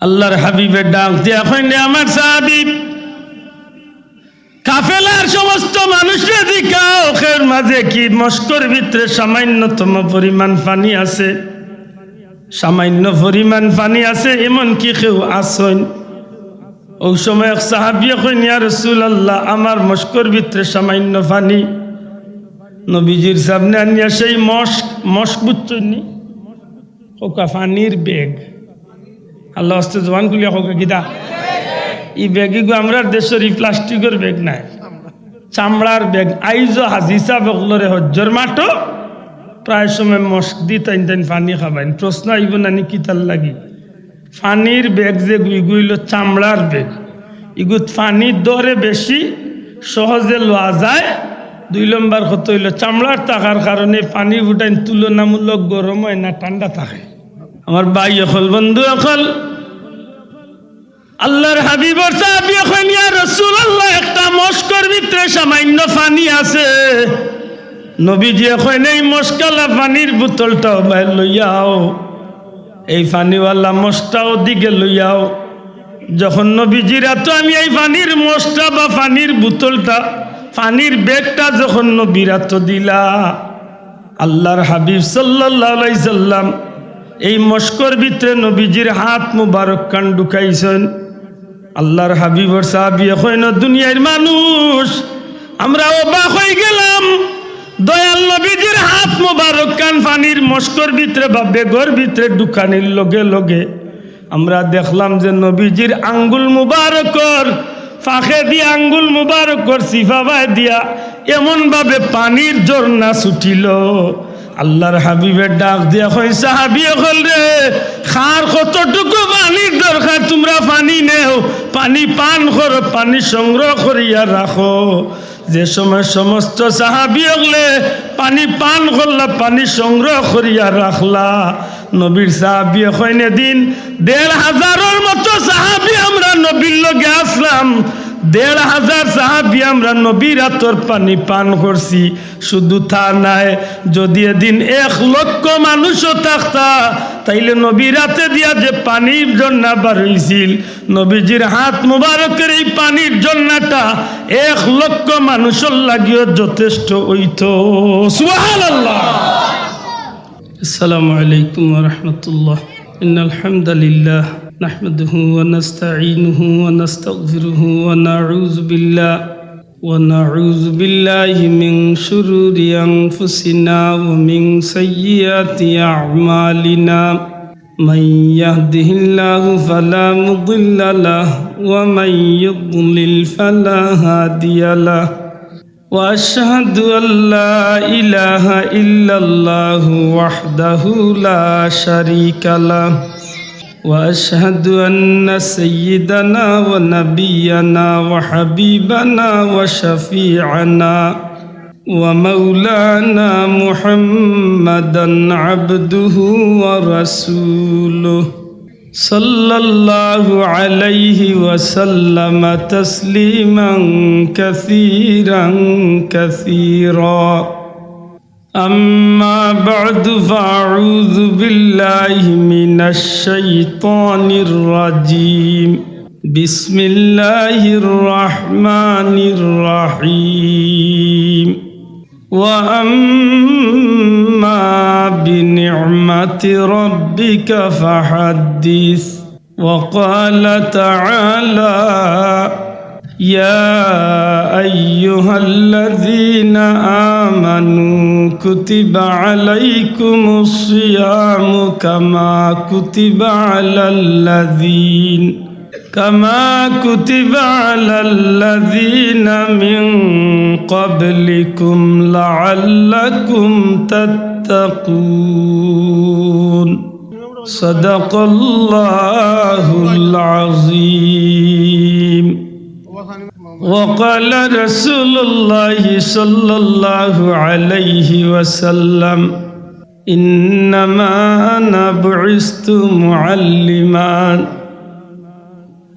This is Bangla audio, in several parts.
আল্লাহর হাবিবের ডাক দিয়া কইলে আমার সাহাবী কাফেলার সমস্ত মানুষের দিকে ওখের মাঝে কি মস্কর ভিতরে সামান্যতম পরিমাণ পানি আছে, সামান্য পরিমাণ পানি আছে, এমন কি কেউ আসেন? ওই সময় এক সাহাবী কইন ইয়া রাসূলুল্লাহ আমার মস্কর ভিতরে সামান্য পানি। নবীজির সামনে আনিয়া সেই মস্ক বুঝছনি ওকা পানির ব্যাগ, আল্লাহ আস্তে জবান খুলিয়া হোক গীতা এই ব্যাগিগো আমরা দেশের এই প্লাস্টিকের ব্যাগ নাই, চামড়ার ব্যাগ। আইজো হাজিসা বগলরে হজ্জর মাঠো প্রায় সময় মস্ক দি তাইন তাইন পানি খাবাইন। প্রশ্ন আইব নানি কিতার লাগি পানির ব্যাগ যে গুইগুইল চামড়ার ব্যাগ, ইগুত পানির দরে বেশি সহজে লওয়া যায়। 2 নম্বর কথা হইল চামড়ার থাকার কারণে পানি ফুটাইন তুলনামূলক গরম হয় না, ঠান্ডা থাকে। আমার ভাই অকল বন্ধু অকল আল্লাহর হাবিবর সাহাবী কইন ইয়া রাসূলুল্লাহ একটা মস্কর ভিতরে সামান্য পানি আছে। নবীজি কইন এই মস্কালা পানির বোতলটাও বাইর লইয়াও, এই পানিওয়ালা মস্কটাও দিকে লইয়াও। যখন নবীজিরা তো আমি এই পানির মস্কটা বা পানির বোতলটা পানির ব্যাগটা যখন নবীরা তো দিলা, আল্লাহর হাবিব সাল্লাল্লাহু আলাইহি সাল্লাম এই মস্কর ভিতরে নবীজির হাত মুবারক কান ঢুকাইছেন। আল্লাহর হাবিবর সাহাবী কইন দুনিয়ার মানুষ আমরা অবাক হয়ে গেলাম, দয়াল নবীজির হাত মুবারক কান পানির মস্কর ভিতরে বা বেগর ভিতরে ঢুকানির লগে লগে আমরা দেখলাম যে নবীজির আঙ্গুল মুবারকর ফাঁকে দিয়া আঙ্গুল মুবারকর সিফাবায় দিয়া এমন ভাবে পানির ঝর্ণা ছুটিল। আল্লাহর হাবিবের ডাক দিয়া কই সাহাবী হল রে খার কতটুকু পানির দরকার, তোমরা পানি নেও, পানি পান করো, পানি সংগ্রহ করিয়া রাখো। যে সময় সমস্ত সাহাবী হলে পানি পান করলা, পানি সংগ্রহ করিয়া রাখলা, নবীর সাহাবী কইন দিন 1500 মতো সাহাবী আমরা নবীর লগে আসলাম, 1500 সাহাবী আমরা নবীর হাতর পানি পান করছি। শুধু তা নাই, যদি এদিন 1 লক্ষ মানুষও থাকতা তাইলে নবীর হাতে দিয়া যে পানির জন্না বার হইছিল, নবীজির হাত মুবারকের এই পানির জন্নাটা 1 লক্ষ মানুষের লাগিও যথেষ্ট হইতো। সুবহানাল্লাহ। আসসালামু আলাইকুম ওয়া রাহমাতুল্লাহ। ইন্নাল হামদালিল্লাহ নাহমাদুহু ওয়া নাস্তাঈনুহু ওয়া নাস্তাগফিরুহু ওয়া নাউযু বিল্লাহি মিন শুরুরি আনফুসিনা ওয়া মিন সাইয়্যাতি আ'মালিনা। মান ইয়াহদিহিল্লাহু ফালা মুদিল্লা লাহু ওয়া মান ইউদ্লিল ফালা হাদিয়া লাহু। ওয়া আশহাদু আল্লা ইলাহা ইল্লাল্লাহু ওয়াহদাহু লা শারীকা লাহু ওয়া আশহাদু আন্না সাইয়্যিদানা ওয়া নাবিয়ানা ওয়া হাবিবানা ওয়া শাফি'ানা ওয়া মাওলানা মুহাম্মাদান আবদুহু ওয়া রাসূলুহু সাল্লাল্লাহু আলাইহি ওয়া সাল্লাম তাসলিমান কাসীরান কাসীরা। আম্মা বা'দু ফাআউযু বিল্লাহি মিনাশ শাইতানির রাজীম। বিসমিল্লাহির রাহমানির রাহিম। ওয়া আম্মা বিনি'মাতি রাব্বিকা ফাহাদ্দিস। ওয়া ক্বালা তাআলা ইয়া আইয়ুহাল্লাযীনা আমানু কুতিবা আলাইকুমুস সিয়ামু কামা কুতিবা আলাল্লাযীনা মিন ক্বাবলিকুম লাআল্লাকুম তাত্তাকুন। সাদাকাল্লাহুল আযীম। وقال رسول الله صلى الله عليه وسلم إنما أنا بعثت معلما.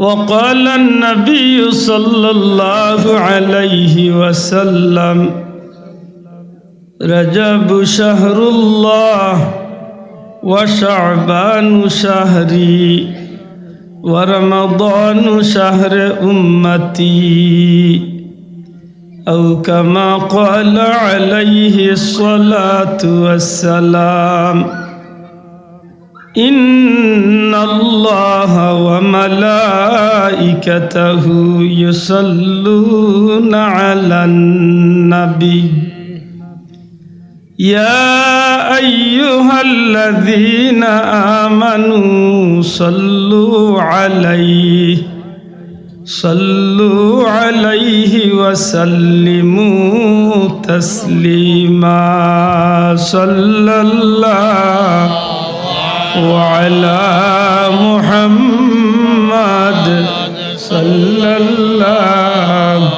وقال النبي صلى الله عليه وسلم رجب شهر الله وشعبان شهري ورمضان شهر أمتي أو كما قال عليه الصلاة والسلام إن الله وملائكته يصلون على النبي يا أيها الذين آمنوا صلوا عليه وسلموا تسليما صلى الله وعلى محمد صلى الله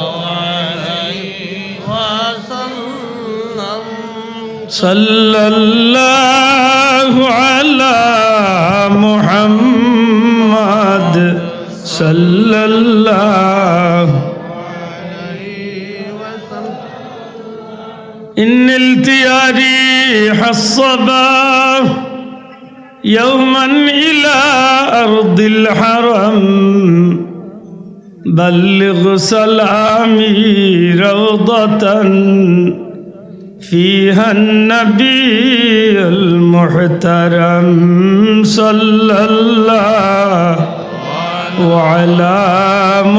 صلى الله على محمد صلى الله إن التياري الصبا يوما إلى أرض الحرم بلغ سلامي روضة فيها النبي المحترم صلى الله وعلى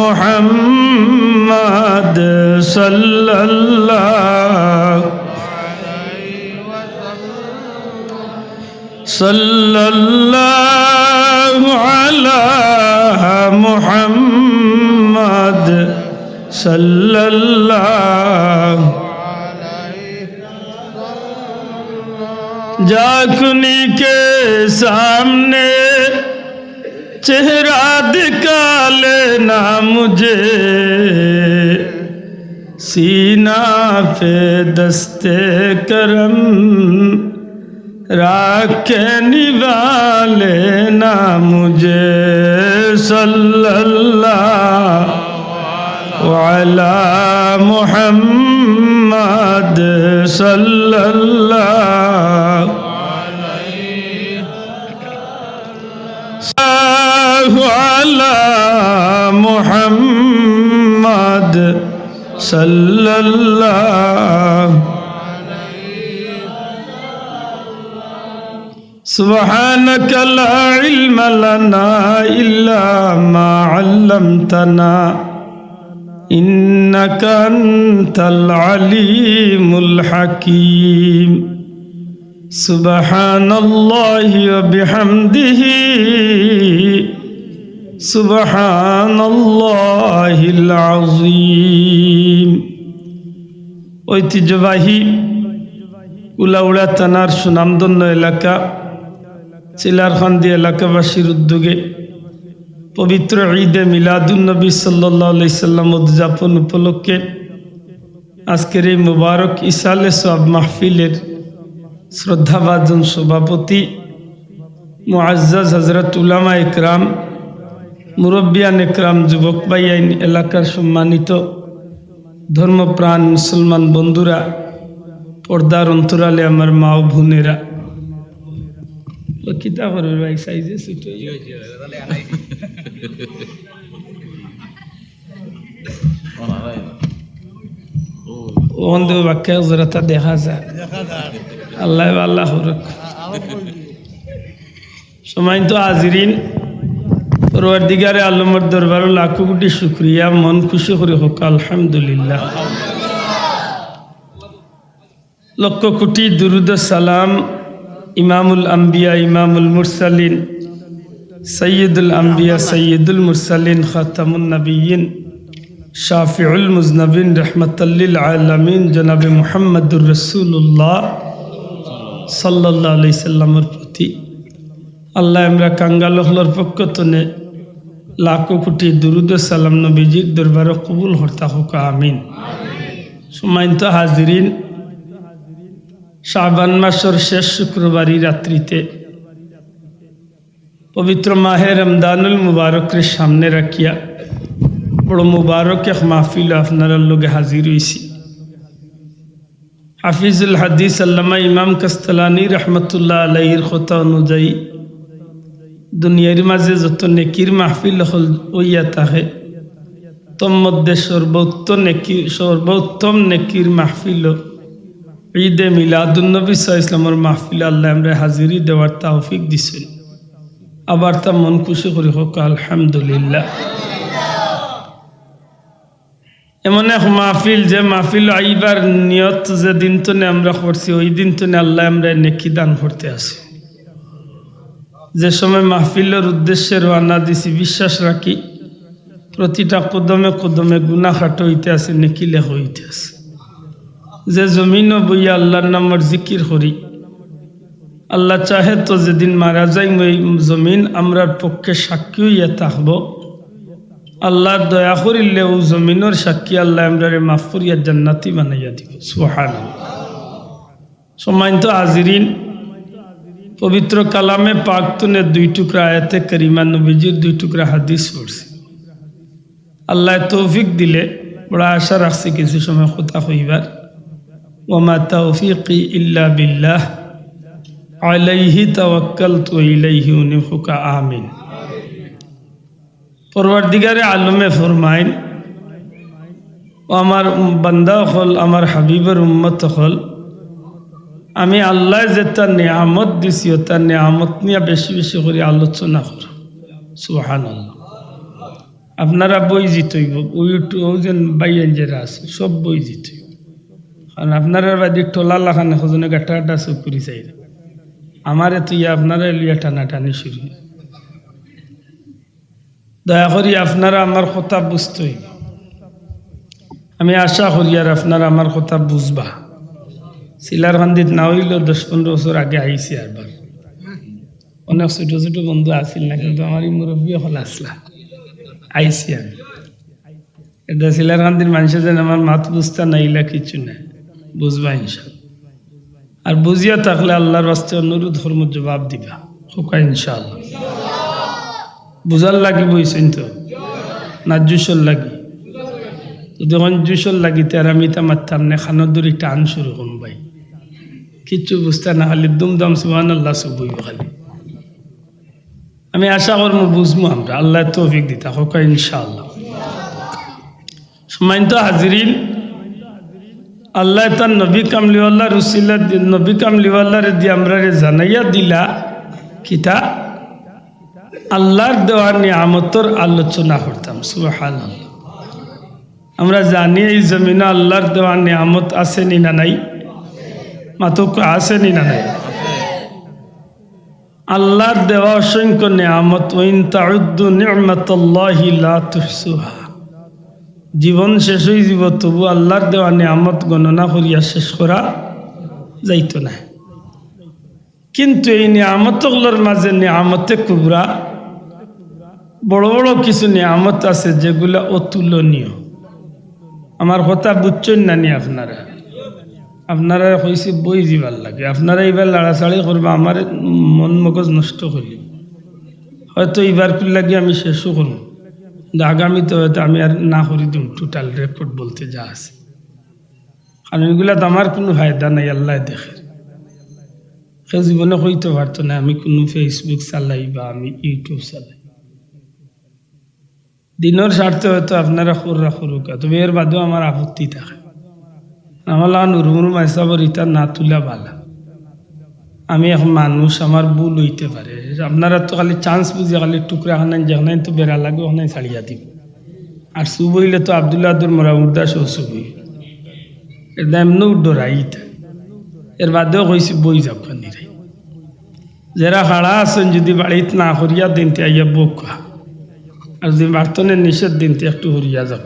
محمد صلى الله صلى الله على محمد صلى الله जाकुनी के सामने चेहरा दिखा लेना मुझे सीना पे दस्ते करम राखे निभा लेना मुझे सल्लल्लाहु अलैहि मुहम्मद सल्लल्लाहु على محمد صلى الله سبحانك لا علم لنا إلا ما علمتنا إنك أنت العليم الحكيم سبحان الله وبحمده سبحان الله العظيم ঐতিহ্যবাহী উলাউড়া থানার সুনামধন্য এলাকা চিলারখান্দি এলাকাবাসীর উদ্যোগে পবিত্র ঈদে মিলাদুন্নবী সাল্লাল্লাহু আলাইহি সাল্লাম উদযাপন উপলক্ষে আজকের এই মুবারক ইসালে সওয়াব মাহফিলের শ্রদ্ধাভাজন সভাপতি মুআজ্জাজ হযরত উলামা ইকরাম মুরব্বিয়ান ইকরাম যুবক ভাই আইন এলাকার সম্মানিত ধর্মপ্রাণ মুসলমান বন্ধুরা পর্দার অন্তরালে আমার মা ও বোনেরা কিতা করবে ভাই সাইজে ছুটে ওন্দে বাক্যে জরাতা দেখা যায় আল্লাহ আল্লাহ সম্মানিত হাজিরিন পরওয়ারদিগারে আলমের দরবারে লাখো কোটি শুকরিয়া মন খুশি করে হোক আলহামদুলিল্লাহ লক্ষ কোটি দুরুদ সালাম ইমামুল আম্বিয়া ইমামুল মুরসালিন সৈয়দুল আম্বিয়া সৈয়দুল মুরসালিন খাতামুন নবিয়্যিন শাফিউল মুজনবিন রহমাতাল্লিল আলামিন জনাবে মুহাম্মদুর রাসূলুল্লাহ সাল্লাল্লাহু আলাইহি সাল্লামের প্রতি আল্লাহ আমরা কাঙ্গাল হলর পক্ষ তনে লাখো কোটি দুরুদ সালাম নবীজির দরবারে কবুল হর্তা হোক আমিন। সম্মানিত হাজিরিন, শাবান মাসের শেষ শুক্রবারই রাত্রিতে পবিত্র মাহে রমদানুল মুবারকের সামনে রাখিয়া বড় মুবারক এক মাহফিল আপনারা লোকে হাজির হয়েছি। হাফিজুল হাদিস আল্লামা ইমাম কাস্তালানি রহমতুল্লাহ আলাইহির কথা অনুযায়ী দুনিয়ার মাঝে যত নেকির মাহফিল হল ওইয়া থাকে তোর মধ্যে সর্বোত্তম নেকির মাহফিল ঈদে মিলাদুন্নবী সাল্লাল্লাহু আলাইহি ওয়াসাল্লামের মাহফিল আল্লাহ আমরা হাজিরি দেওয়ার তৌফিক দিছেন। আবার তা মন খুশি করি হোক আলহামদুলিল্লাহ। এমন এক মাহফিল যে মাহফিল আইবার নিয়ত যে দিন তো আমরা করছি ওই দিন তো আল্লাহ আমরা নেকি দান করতে আসি। যে সময় মাহফিলের উদ্দেশ্যে রওনা দিছি বিশ্বাস রাখি প্রতিটা কদমে কদমে গুনাহ কাট হইতে আছে, নেকি লেখ হইতে আছে। যে জমিনও বইয়া আল্লাহর নামের জিকির করি আল্লাহ চাহে তো যেদিন মারা যাই ওই জমিন আমরার পক্ষে সাক্ষী হইয়া থাকব। আল্লাহ দয়া করিলে ও জমিনের সাক্ষী আল্লাহ আমরারে মাফ করিয়া জান্নাতি বানাইয়া দিব। সুবহানাল্লাহ। সম্মানিত হাজিরিন, পবিত্র কালামে পাক তুনে 2 টুকরা আয়াতে কারিমা নবীজির 2 টুকরা হাদিস পড়ছি। আল্লাহ তৌফিক দিলে বড় আশা রাখছি কিছু সময় কথা কইবার। ওয়ামা তাওফিকি ইল্লা বিল্লাহ আলাইহি তাওয়াক্কালতু ইলাইহি উনিবুকা আমিন। পরওয়ারদিগারে আলমে ফরমাইন, ও আমার বান্দা হল, আমার হাবিবের উম্মত হল, আমি আল্লাহ যে তার নিয়ামত দিছি ও তার নিয়ামত নিয়ে বেশি বেশি করে আলোচনা করো। সুবহানাল্লাহ। আপনারা বই জিতইব, ওই যে বাইন যারা আছে সব বই জিতইব, কারণ আপনারা বাদি টোলা লাখানে সজনে গাটা গাটা চুপ করি চাই আমারে তুই আপনারা লিয়া টানাটানি শুরু। দয়া করি আপনারা আমার কথা বুঝতে হইব। আমি আশা করি আর আপনারা আমার কথা বুঝবা। সিলার খান্দিত না হইলেও 10-15 বছর আগে আইসি আরবার। অনেক ছোট ছোট বন্ধু আসিল না, কিন্তু আমার মুরব্বী হল আসলা আইসি আমি। এটা সিলার খান্দির মানুষের যেন আমার মাত বুঝতে নাইলা কিছু নাই, বুঝবা ইনশাল্লাহ। আর বুঝিয়া থাকলে আল্লাহর রাস্তায় অনুরোধ ধর্ম জবাব দিবা হোকা ইনশাআল্লাহ। বুঝার লাগি বইছেন তো না জুসর লাগি? যখন জুসর লাগিতে আর আমি তা মারতাম না খানোর দূর টান শুরু করুন ভাই, কিচ্ছু বুঝতে না খালি দুমদাম সুবহানাল্লাহ সব বইব খালি। আমি আশা করবো বুঝবো আমরা, আল্লাহ তৌফিক দিতা হোকা ইনশাআল্লাহ। সম্মানিত হাজিরিন, আল্লাহ তার নবী কামলিওয়াল্লাহ রসিল্লা নবী কামলিওয়াল্লাহরে দিয়ে আমরা জানাইয়া দিলা কিতা আল্লাহর দেওয়ার নিয়ামতর আলোচনা করতাম। সুবহানাল্লাহ। আমরা জানি এই জমিনে আল্লাহর দেওয়ার নিয়ামত আছে নি না নাই? মাতক আছে নি না নাই? আল্লাহর দেওয়া অসংখ্য নিয়ামত। ওয়াইন তাউদ্দু নি'মাতাল্লাহি লা তুহসুহা। জীবন শেষ হয়ে যাব তবু আল্লাহর দেওয়া নিয়ামত গণনা করিয়া শেষ করা যাইত না। কিন্তু এই নিয়ামতগুলোর মাঝে নিয়ামতে কুবরা, বড় বড় কিছু নিয়ামত আছে যেগুলো অতুলনীয়। আমার কথা বুঝছেন না নি আপনারা? আপনারা কইছি বই যাবার লাগে, আপনারা এইবার লাড়াচাড়ি করবা, আমার মন মগজ নষ্ট করি। হয়তো এইবার লাগে আমি শেষও করব, আগামীতে হয়তো আমি আর না করি দিম টোটাল রেকর্ড বলতে যা আছে। কারণ এগুলা তো আমার কোনো ফায়দা নাই, আল্লাহ দেখে। সে জীবনে হইতে পারতো না আমি কোনো ফেসবুক চালাই বা আমি ইউটিউব চালাই। দিনের স্বার্থে হয়তো আপনারা খুররা খুরুকা, তবে এর বাদেও আমার আপত্তি থাকে। আমার নুরমুর মাইসাবর ইটা না তুলা ভালা। আমি এখন মানুষ, আমার ভুল হইতে পারে। আপনারা তো খালি চান্স বুঝে খালি টুকরা খানাই যেখানে তো বেড়া লাগে ওখানে ছাড়িয়া দিব। আর চুব হইলে তো আব্দুল্লাহদুর মরা উর্দা সহ চুব হইল, এর দাম নো ডরাইতা। এর বাদেও কইছি বই যাব নিরাই। যারা খাড়া আছেন যদি বাড়িত না হরিয়া দিনতে আইয়া বোকা, আর যদি বার্তনের নিষেধ দিনতে একটু হরিয়া যাব।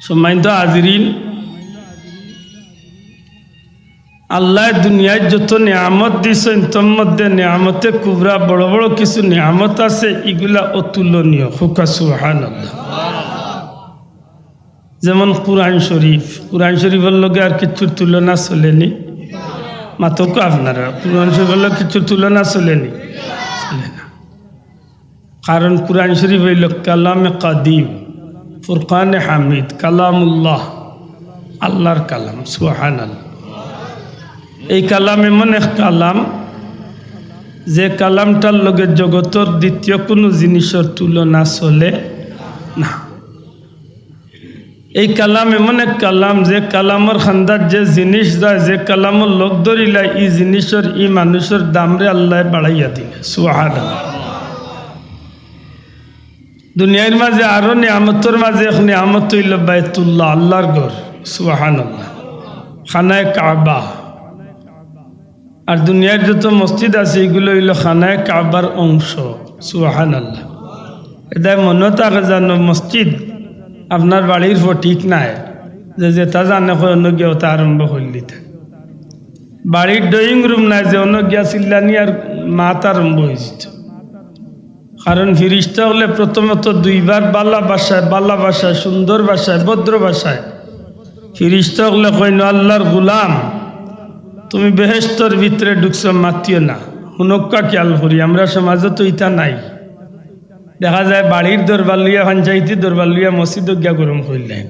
সম্মানিত হাজিরিন, আল্লাহ দুনিয়ায় যত নিয়ামত দিয়েছেন তোর মধ্যে নিয়ামতে কুবরা বড় বড় কিছু নিয়ামত আছে, এগুলা অতুলনীয়। হুকা সুবহানাল্লাহ। যেমন কুরআন শরীফ, কুরআন শরীফের লগে আর কিছুর তুলনা চলেনি। মাতক আপনারা কুরআন শরীফের লগে কিছুর তুলনা চলেনি, চলে না। কারণ কুরআন শরীফ হইল কালামে কাদিম, ফুরকানে হামিদ, কালামুল্লাহ, আল্লাহর কালাম। সুবহানাল্লাহ। এই কালাম এমন এক কালাম যে কালামটার লগে জগতের দ্বিতীয় কোনো জিনিসের তুলনা চলে না। এই কালাম এমন এক কালাম যে কালামর খান্দার যে জিনিস যায়, যে কালামর লোক ধরিলা ই জিনিসের ই মানুষের দামরে আল্লাহ বাড়াইয়া দিলে। সুবহানাল্লাহ। দুনিয়ার মাঝে আরো নিয়ামতের মাঝে এক নিয়ামত হইল বাইতুল্লাহ, আল্লাহর ঘর। সুবহানাল্লাহ। খানায় কাবা। আর দুনিয়ার যত মসজিদ আছে এগুলো হইল খানায় কাবার অংশ। সুবহানাল্লাহ। এটা মনে থাকে জানো মসজিদ আপনার বাড়ির ঠিক নাই যে যেটা জানে অন্য গিয়ে ওটা আরম্ভ করলি। বাড়ির ড্রয়িং রুম নাই যে অন্য গিয়া চিল্লানি আর মাত আরম্ভ হয়েছে। কারণ ফিরিস্তা হলে প্রথমত দুইবার বালা ভাষায় সুন্দর ভাষায় ভদ্র ভাষায় ফিরিস্তা হলে কইন আল্লাহর গুলাম তুমি বেহেশতর ভিতরে ঢুকছ, মাতিও না। হুনক্কা খেয়াল করি আমরা সমাজে তো ইটা নাই। দেখা যায় বাড়ির দরবার লইয়া পঞ্চায়েতি দরবার লইয়া মসজিদ গিয়া গরম করলেন।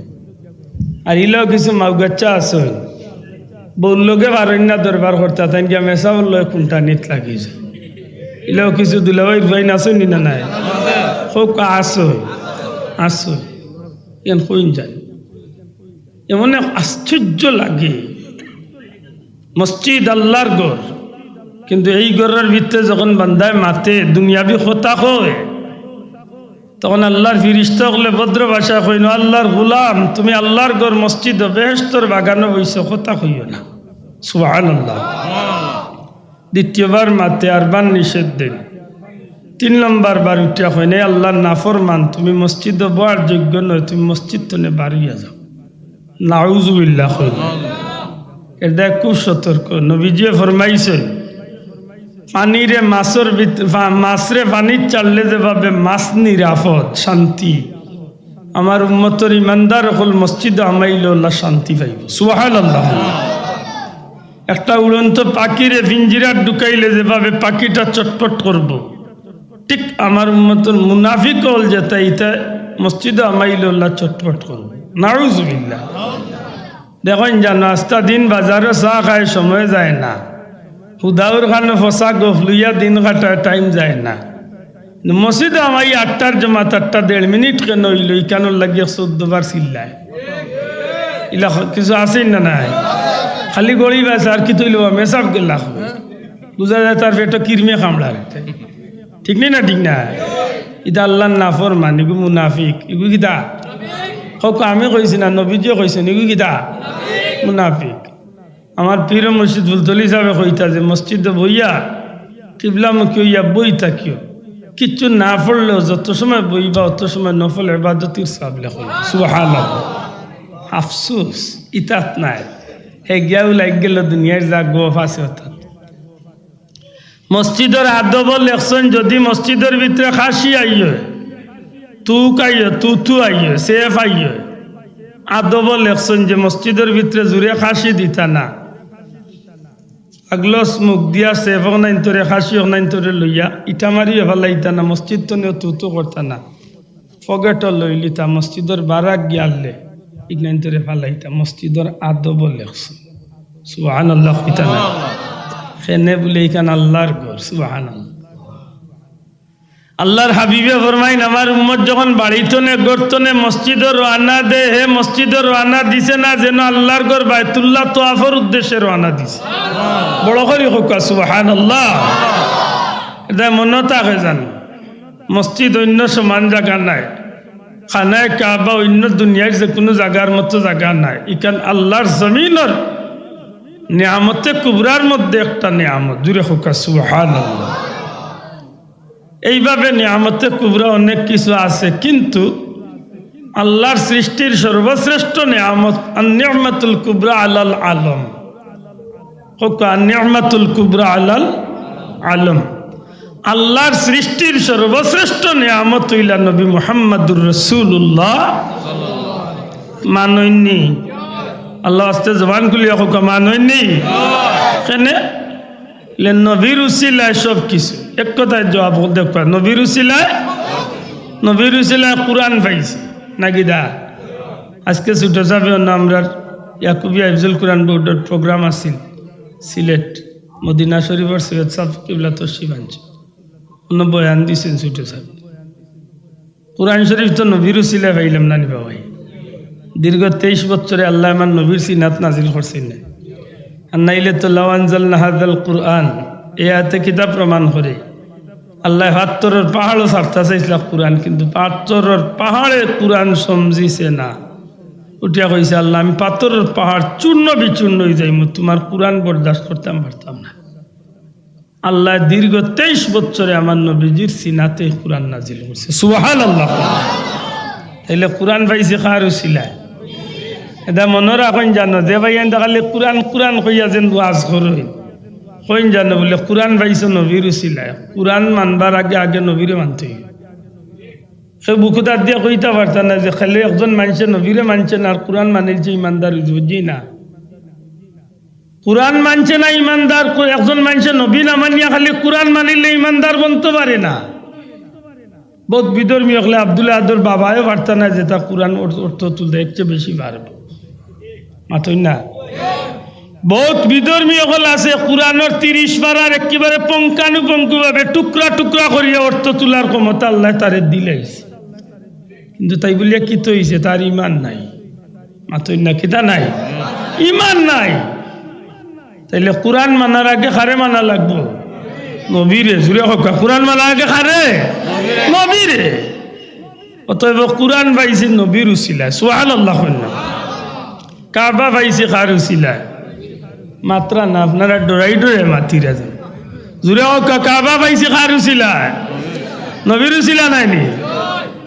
আর ইলেও কিছু মাউগাচ্চা আছে বউর লোকে বারণ্যা দরবার করতে তাই গিয়া মেসা বললো কোনটা নিত লাগিয়েছে। ইলেও কিছু দিলে ওই ভাই নাচো নি না নাই হোক আসো এন কইন যায়। এমন এক আশ্চর্য লাগে। মসজিদ আল্লাহর ঘর, কিন্তু এই ঘরের ভিতরে যখন বান্দায় মাতে দুনিয়াবি কথা কয় তখন আল্লাহর ফিরিস্তা হলে ভদ্র ভাষা কইন আল্লাহর গুলাম তুমি আল্লাহর ঘর মসজিদ বেহেশতর বাগানো হইছ, কথা কইও না। সুবহানাল্লাহ। দ্বিতীয়বার মাতে আরবার নিষেধ দেন। 3 নম্বর বার উঠিয়া কইনে আল্লাহর নাফরমান তুমি মসজিদ বয়ার যোগ্য নয়, তুমি মসজিদ তো বাড়িয়া যাও। নাউজুবিল্লাহ। এটা খুব সতর্ক। নবীজি ফরমাইছে পানিরে মাছরে পানির চাললে যেভাবে মাছ নিরাপদ শান্তি, আমার উম্মতর ইমানদার হল মসজিদ আমাইল্লাহ শান্তি পাইব। সুবহানাল্লাহ। একটা উড়ন্ত পাখিরে পিঞ্জিরার ঢুকাইলে যেভাবে পাখিটা চটপট করব, ঠিক আমার উম্মতর মুনাফিক হল যেটা ইটা মসজিদ আমাইল্লাহ চটপট করব। নাউজুবিল্লাহ। দেখেন জানো আস্তা দিন বাজারে চা খায় সময় যায় না, হুদাউর খানে ফসা গফ লইয়া দিন কাটায় টাইম যায় না। মসজিদে আমার 8টার জমাত 8টা 1.5 মিনিট কেন হইল ইকান লাগিয়ে 14 বার চিল্লায়। ইলা কিছু আছেই না নাই, খালি গড়ি বাস আর কি তৈল মেসাব গেলা বুঝা যায় তার পেটো কিরমে কামড়ার। ঠিক নেই না? ঠিক না? ইটা আল্লাহর নাফরমান, ইগু মুনাফিক। ইগু কিতা হোক আমি কইছি না, নবীজিও কইছেন ইগু কিতা মুনাফিক। আমার পীর মুর্শিদ ফুলতলি সাহেব কইতা যে মসজিদে বইয়া কিবলামুখী হইয়া বই থাকিও, কিচ্ছু না পড়লেও যত সময় বইবা অত সময় নফল ইবাদতের সওয়াব লেখো। সুবহানাল্লাহ। আফসোস ইতাত নাই, হে গিয়াও লাগ গেল দুনিয়ার যা গোফ আছে অর্থাৎ মসজিদের আদব লেখছেন। যদি মসজিদের ভিতরে খাসি আইয়, তুক আইয়, তু আইয়, সেফ আইয়, আদব লেখছেন যে মসজিদের ভিতরে জুড়ে খাসি দিতা না, আগলস মুখ দিয়া সেফ নাই তোরে খাসি নাই তোরে লইয়া ইটা মারি ফেলাইতা না, মসজিদ তো নিয়ে তু করতা না, ফগেট লইলিতা মসজিদের বারাক গিয়ালে ইগনাইন তোরে ফেলাইতা। মসজিদের আদব লেখছেন। সুবহানাল্লাহ। ইতা না খেনে বলে ইখান আল্লাহর ঘর। সুবহানাল্লাহ। আল্লাহর হাবিবে ফরমাইন আমার উম্মত যখন বাড়িতনে গর্তনে মসজিদে রওনা দে, হে মসজিদে রওনা দিছে না যেন আল্লাহর ঘর বাইতুল্লাহ তোয়াফের উদ্দেশ্যে রওনা দিছে। বড় করে হোক সুবহানাল্লাহ। এটা মনে থাকে জানো মসজিদ অন্য সমান জায়গা নাই, খানায় কাবা অন্য দুনিয়ার যে কোনো জায়গার মতো জায়গা নাই। ইখান আল্লাহর জমিনের নিয়ামতে কুবরার মধ্যে একটা নিয়ামত। জুড়ে হোক সুবহানাল্লাহ। এইভাবে নিয়ামতে কুবরা অনেক কিছু আছে, কিন্তু আল্লাহর সৃষ্টির সর্বশ্রেষ্ঠ নিয়ামত আন-নি'মাতুল কুবরা আলাল আলম। হোক আন-নি'মাতুল কুবরা আলাল আলম। আল্লাহর সৃষ্টির সর্বশ্রেষ্ঠ নিয়ামত হইলা নবী মুহাম্মদুর রাসূলুল্লাহ। মানইনি আল্লাহ আস্তে জবান খুলিয়া হোক মানইনি কেনে নবীর উসিলায় সব কিছু। এক কথায় জবাব দেখবা, নবীর উসিলায় কোরআন পাইছে নাকি দা। আজকে ছোট সাহেব আমরা ইয়াকুবিয়া হিফজুল কোরআন বোর্ডের প্রোগ্রাম আছিল সিলেট, মদিনা শরীফের সৈয়দ সাহেব কিবলা তশরিফ আনছে, অন্য বয়ান দিয়েছেন ছুটে সাহেব। কোরআন শরীফ তো নবীর উসিলা পাইলাম না নিবা ভাই। দীর্ঘ 23 বছরে আল্লাহ আমার নবীর সিনাত নাজিল করছেন না, আর নাইলে তো লাউ আনজালনা হাযাল কুরআন এই আয়াতে কিতাব প্রমাণ করে আল্লাহ পাথরের পাহাড়ও ছাড়তে চাইছিল কোরআন, কিন্তু পাথরের পাহাড়ে কোরআন সমঝিছে না। উঠিয়া কইছে আল্লাহ আমি পাথরের পাহাড় চূর্ণ বিচূর্ণ হয়ে যাই, তোমার কোরআন বরদাস্ত করতাম পারতাম না। আল্লাহ দীর্ঘ 23 বছরে আমার নবীজির সিনাতে কোরআন নাজিল করছে, সুবহানাল্লাহ। তাইলে কোরআন পাইছে কার উসিলায়? এটা মনে রাখেন জানো যে ভাই দেখালে কোরআন কোরআন কইয়া যেন ওয়াজ করই কইন জানো বলে কোরআন পাইছে নবীর উসিলায়। কোরআন মানবার আগে আগে নবীরে মানতে হইবে। সে বুকুতার দিয়ে কইতে পারতাম না যে খালি একজন মানুষের নবীরে মানছে না আর কোরআন মানিলছে ইমানদার বুঝি না। কোরআন মানছে না ইমানদার, একজন মানুষের নবী না মানিয়া খালি কোরআন মানিলে ইমানদার বনতে পারে না। বহুত বিধর্মী হলে আব্দুল্লাহ আদর বাবাও পারত না যে তা কোরআন অর্থ তুলতে একচেয়ে বেশি পারব মাতই না। বহুত বিধর্মী হল আছে কোরআনের 30 পারার একেবারে পঙ্কানুপঙ্কু ভাবে টুকরা টুকরা করিয়া অর্থ তোলার ক্ষমতা আল্লাহ তারে দিলাইছে, কিন্তু তাই বলিয়া কি তো হইছে তার ইমান নাই। মাতই না কিতা নাই? ইমান নাই। তাইলে কোরআন মানার আগে কারে মানা লাগবো? নবীরে। জুড়ে হোক কোরআন মানার আগে কারে? নবীরে। অতএব কোরআন পাইছে নবীর উসিলায়, সুবহানাল্লাহ। কাবা পাইছে কার উসিলায়? মাত্রা না, আপনারা ডরাই ডরে মাতিরা যান। জুড়ে হোক কাবা পাইছে কার উসিলায়? নবীর উসিলা নাইনি?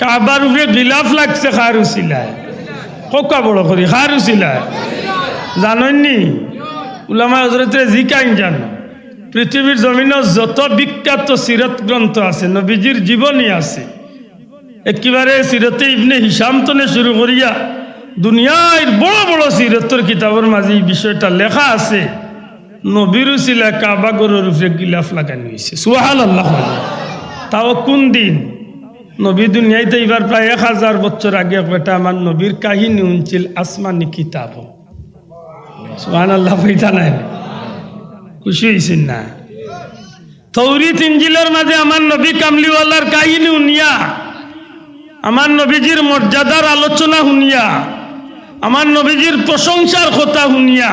কাবার উপরে গিলাফ লাগছে কার উসিলায়? কোকা বড় করি কার উসিলায়? জানেননি? উলামা হযরতে জিকাইন জানো পৃথিবীর জমিনে যত বিখ্যাত সিরত গ্রন্থ আছে নবীজির জীবনী আছে, একেবারে সিরতে ইবনে হিশাম তনে শুরু করিয়া দুনিয়ার বড় বড় সিরতের কিতাবের মাঝে এই বিষয়টা লেখা আছে। নবীর উসিলা কাবা গরের উপরে গিলাফ লাগানো হয়েছে, সুবহানাল্লাহ। তাও কোন দিন? নবী দুনিয়াতে এবার প্রায় 1000 বছর আগে একটা আমার নবীর কাহিনী উনছিল আসমানি কিতাব, সুবহানাল্লাহ। কইতা নাই খুশি হয়েছেন না? তৌরিত ইনজিলের মাঝে আমার নবী কামলিওয়ালার কাহিনী শুনিয়া, আমার নবীজির মর্যাদার আলোচনা শুনিয়া, আমার নবীজির প্রশংসার কথা শুনিয়া,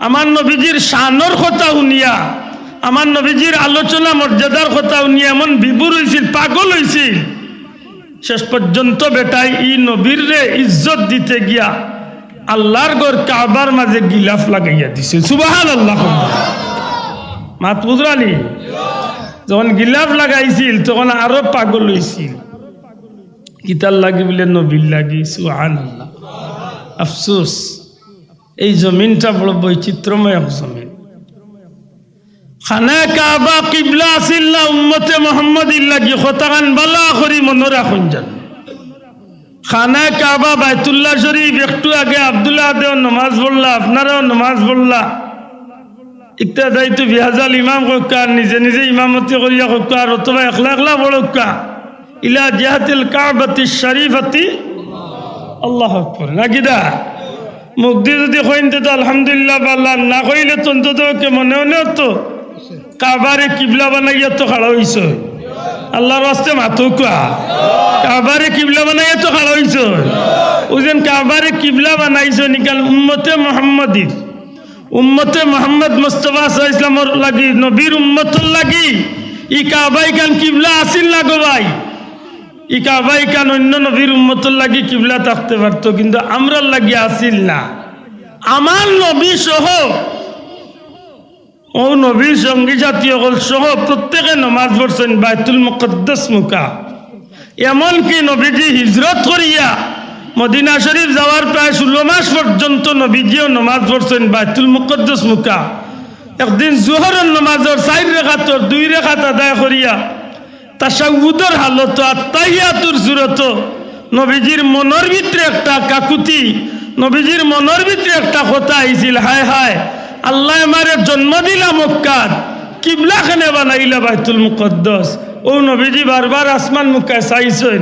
আমার নবীজির শানের কথা শুনিয়া, আমার নবীজির আলোচনা মর্যাদার কথা শুনিয়া এমন বিভোর হয়েছিল, পাগল হয়েছিল। শেষ পর্যন্ত বেটাই ই নবীর রে ইজ্জত দিতে গিয়া আল্লাহর ঘর কাবার মাঝে গিলাফ লাগাইয়া দিছে, সুবহানাল্লাহ। মাত বুঝরানি? যখন গিলাফ লাগাইছিল তখন আরো পাগল হয়েছিল। কিতার লাগি বলে নবীর লাগি, সুবহানাল্লাহ। আফসোস এই জমিনটা বড় বৈচিত্র্যময় জমিন। খানা কাবা কিবলা আসিল না উম্মতে মুহাম্মাদির লাগি খতাগান বালা করি মনে রাখুন জান। খানা কাবা বাইতুল্লাহ শরীফ একটু আগে আব্দুল্লাহ দেও নামাজ পড়লা, আপনারাও নামাজ পড়লা। ইক্তাদাইতু বিহাজাল ইমাম কক্কা, নিজে নিজে ইমামতি করিয়া কক্কা, আর অথবা একলা একলা বড়ক্কা ইলা জিহাতিল কাবাতি শরীফাতি আল্লাহু আকবার। নাকিদা মুক্তি যদি কইনতে তো আলহামদুলিল্লাহ বাল্লাহ, না কইলে তো অন্তত কে মনে মনে তো কাবারে কিবলা বানাইয়া তো খাড়া হইছ। আল্লাহর রাস্তে মাতুকা কাবারে কিবলা বানাইয়া তো খাড়া হইছ। ওজন কাবারে কিবলা বানাইছ নিকাল উম্মতে মুহাম্মাদির, উম্মতে মুহাম্মদ মুস্তাফা সাল্লাল্লাহু আলাইহি ওয়াসাল্লামের লাগি, নবীর উম্মতর লাগি ই কাবাই কান কিবলা আসিল না গো ভাই। ই কাবাই কান অন্য নবীর উম্মতর লাগি কিবলা থাকতে পারতো, কিন্তু আমরার লাগি আসিল না। আমার নবী সহ ও নবীর সঙ্গী জাতীয় সহ প্রত্যেকে নামাজ পড়ছেন বাইতুল মুকদ্দাস মুকা। এমনকি নবীজি হিজরত করিয়া মদিনা শরীফ যাওয়ার প্রায় 16 মাস পর্যন্ত নবীজিও নামাজ পড়ছেন বাইতুল মুকদ্দাস মুকা। একদিন জোহরের নামাজের 4 রাকাতর 2 রাকাত আদায় করিয়া তাশাহুদের হালত আত্তাহিয়াতুর সুরত নবীজির মনের ভিতরে একটা কাকুতি, নবীজির মনের ভিতরে একটা কথা আইছিল, হায় হায় আল্লাহ আমারে জন্ম দিলা মক্কাত, কিবলা খানে বানাইলা বাইতুল মুকদ্দাস। ও নবীজি বারবার আসমান মুখায় চাইছেন।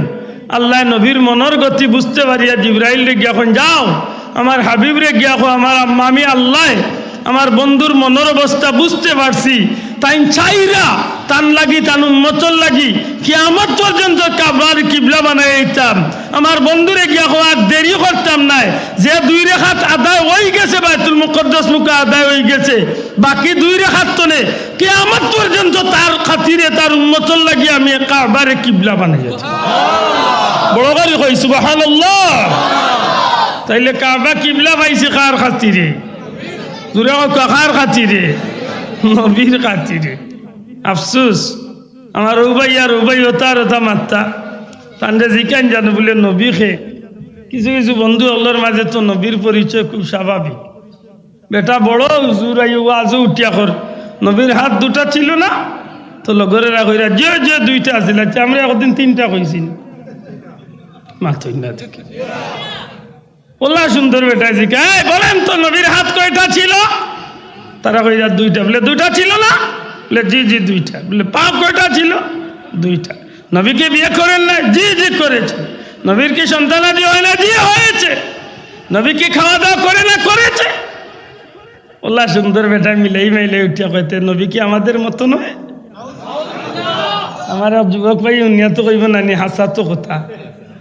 আল্লাহ নবীর মনের গতি বুঝতে পারিয়া জিবরাইল রে গিয়া যাও আমার হাবিব রে গিয়া আমার আমি আল্লাহ আমার বন্ধুর মনের অবস্থা বুঝতে পারছি, তাই চাইরা তান লাগি তান উন্মতর লাগি কিয়ামত পর্যন্ত কাবার কিবলা বানাই দিতাম। আমার বন্ধুরে গিয়া হওয়ার দেরি করতাম নাই, যে 2 রাকাত আদায় হয়ে গেছে বাইতুল মুকদ্দাস মুকা আদায় হয়ে গেছে, বাকি 2 রাকাত তনে কিয়ামত পর্যন্ত তার খাতিরে তার উন্মতর লাগি আমি কাবারে কিবলা বানাই দিতাম। বড় করে কই সুবহানাল্লাহ। তাইলে কাবা কিবলা পাইছে কার খাতিরে? দূরে কার খাতিরে? নবীর খাতিরে। আফসোস আমার উবাই আর উবাই ওতা মাত্তা তান্ডে জিকান জানো বলে নবী খে কিছু কিছু বন্ধু হলোর মাঝে তো নবীর পরিচয় খুব স্বাভাবিক। বেটা বড় হুজুর আজও উঠিয়া কর, নবীর হাত 2টা ছিল না তো লগরেরা কইরা যে 2টা আছিল, আমরা একদিন 3টা কইছি মাথই না দেখে ওলা সুন্দর বেটা জিকায় বলেন তো নবীর হাত কয়টা ছিল? তারা কইরা 2টা। বলে 2টা ছিল না? বলে জি 2টা। বলে পা কয়টা ছিল? 2টা। নবীকে বিয়ে করেন না? জি করেছে। নবীর কি সন্তানাদি হয় না? জি হয়েছে। নবী কি খাওয়া দাওয়া করে না? করেছে। ওলা সুন্দর বেটা মিলে উঠিয়া কইতে নবী কি আমাদের মতো নয়? আমার যুবক ভাই উনিয়া তো কইব নানি হাসা তো কথা,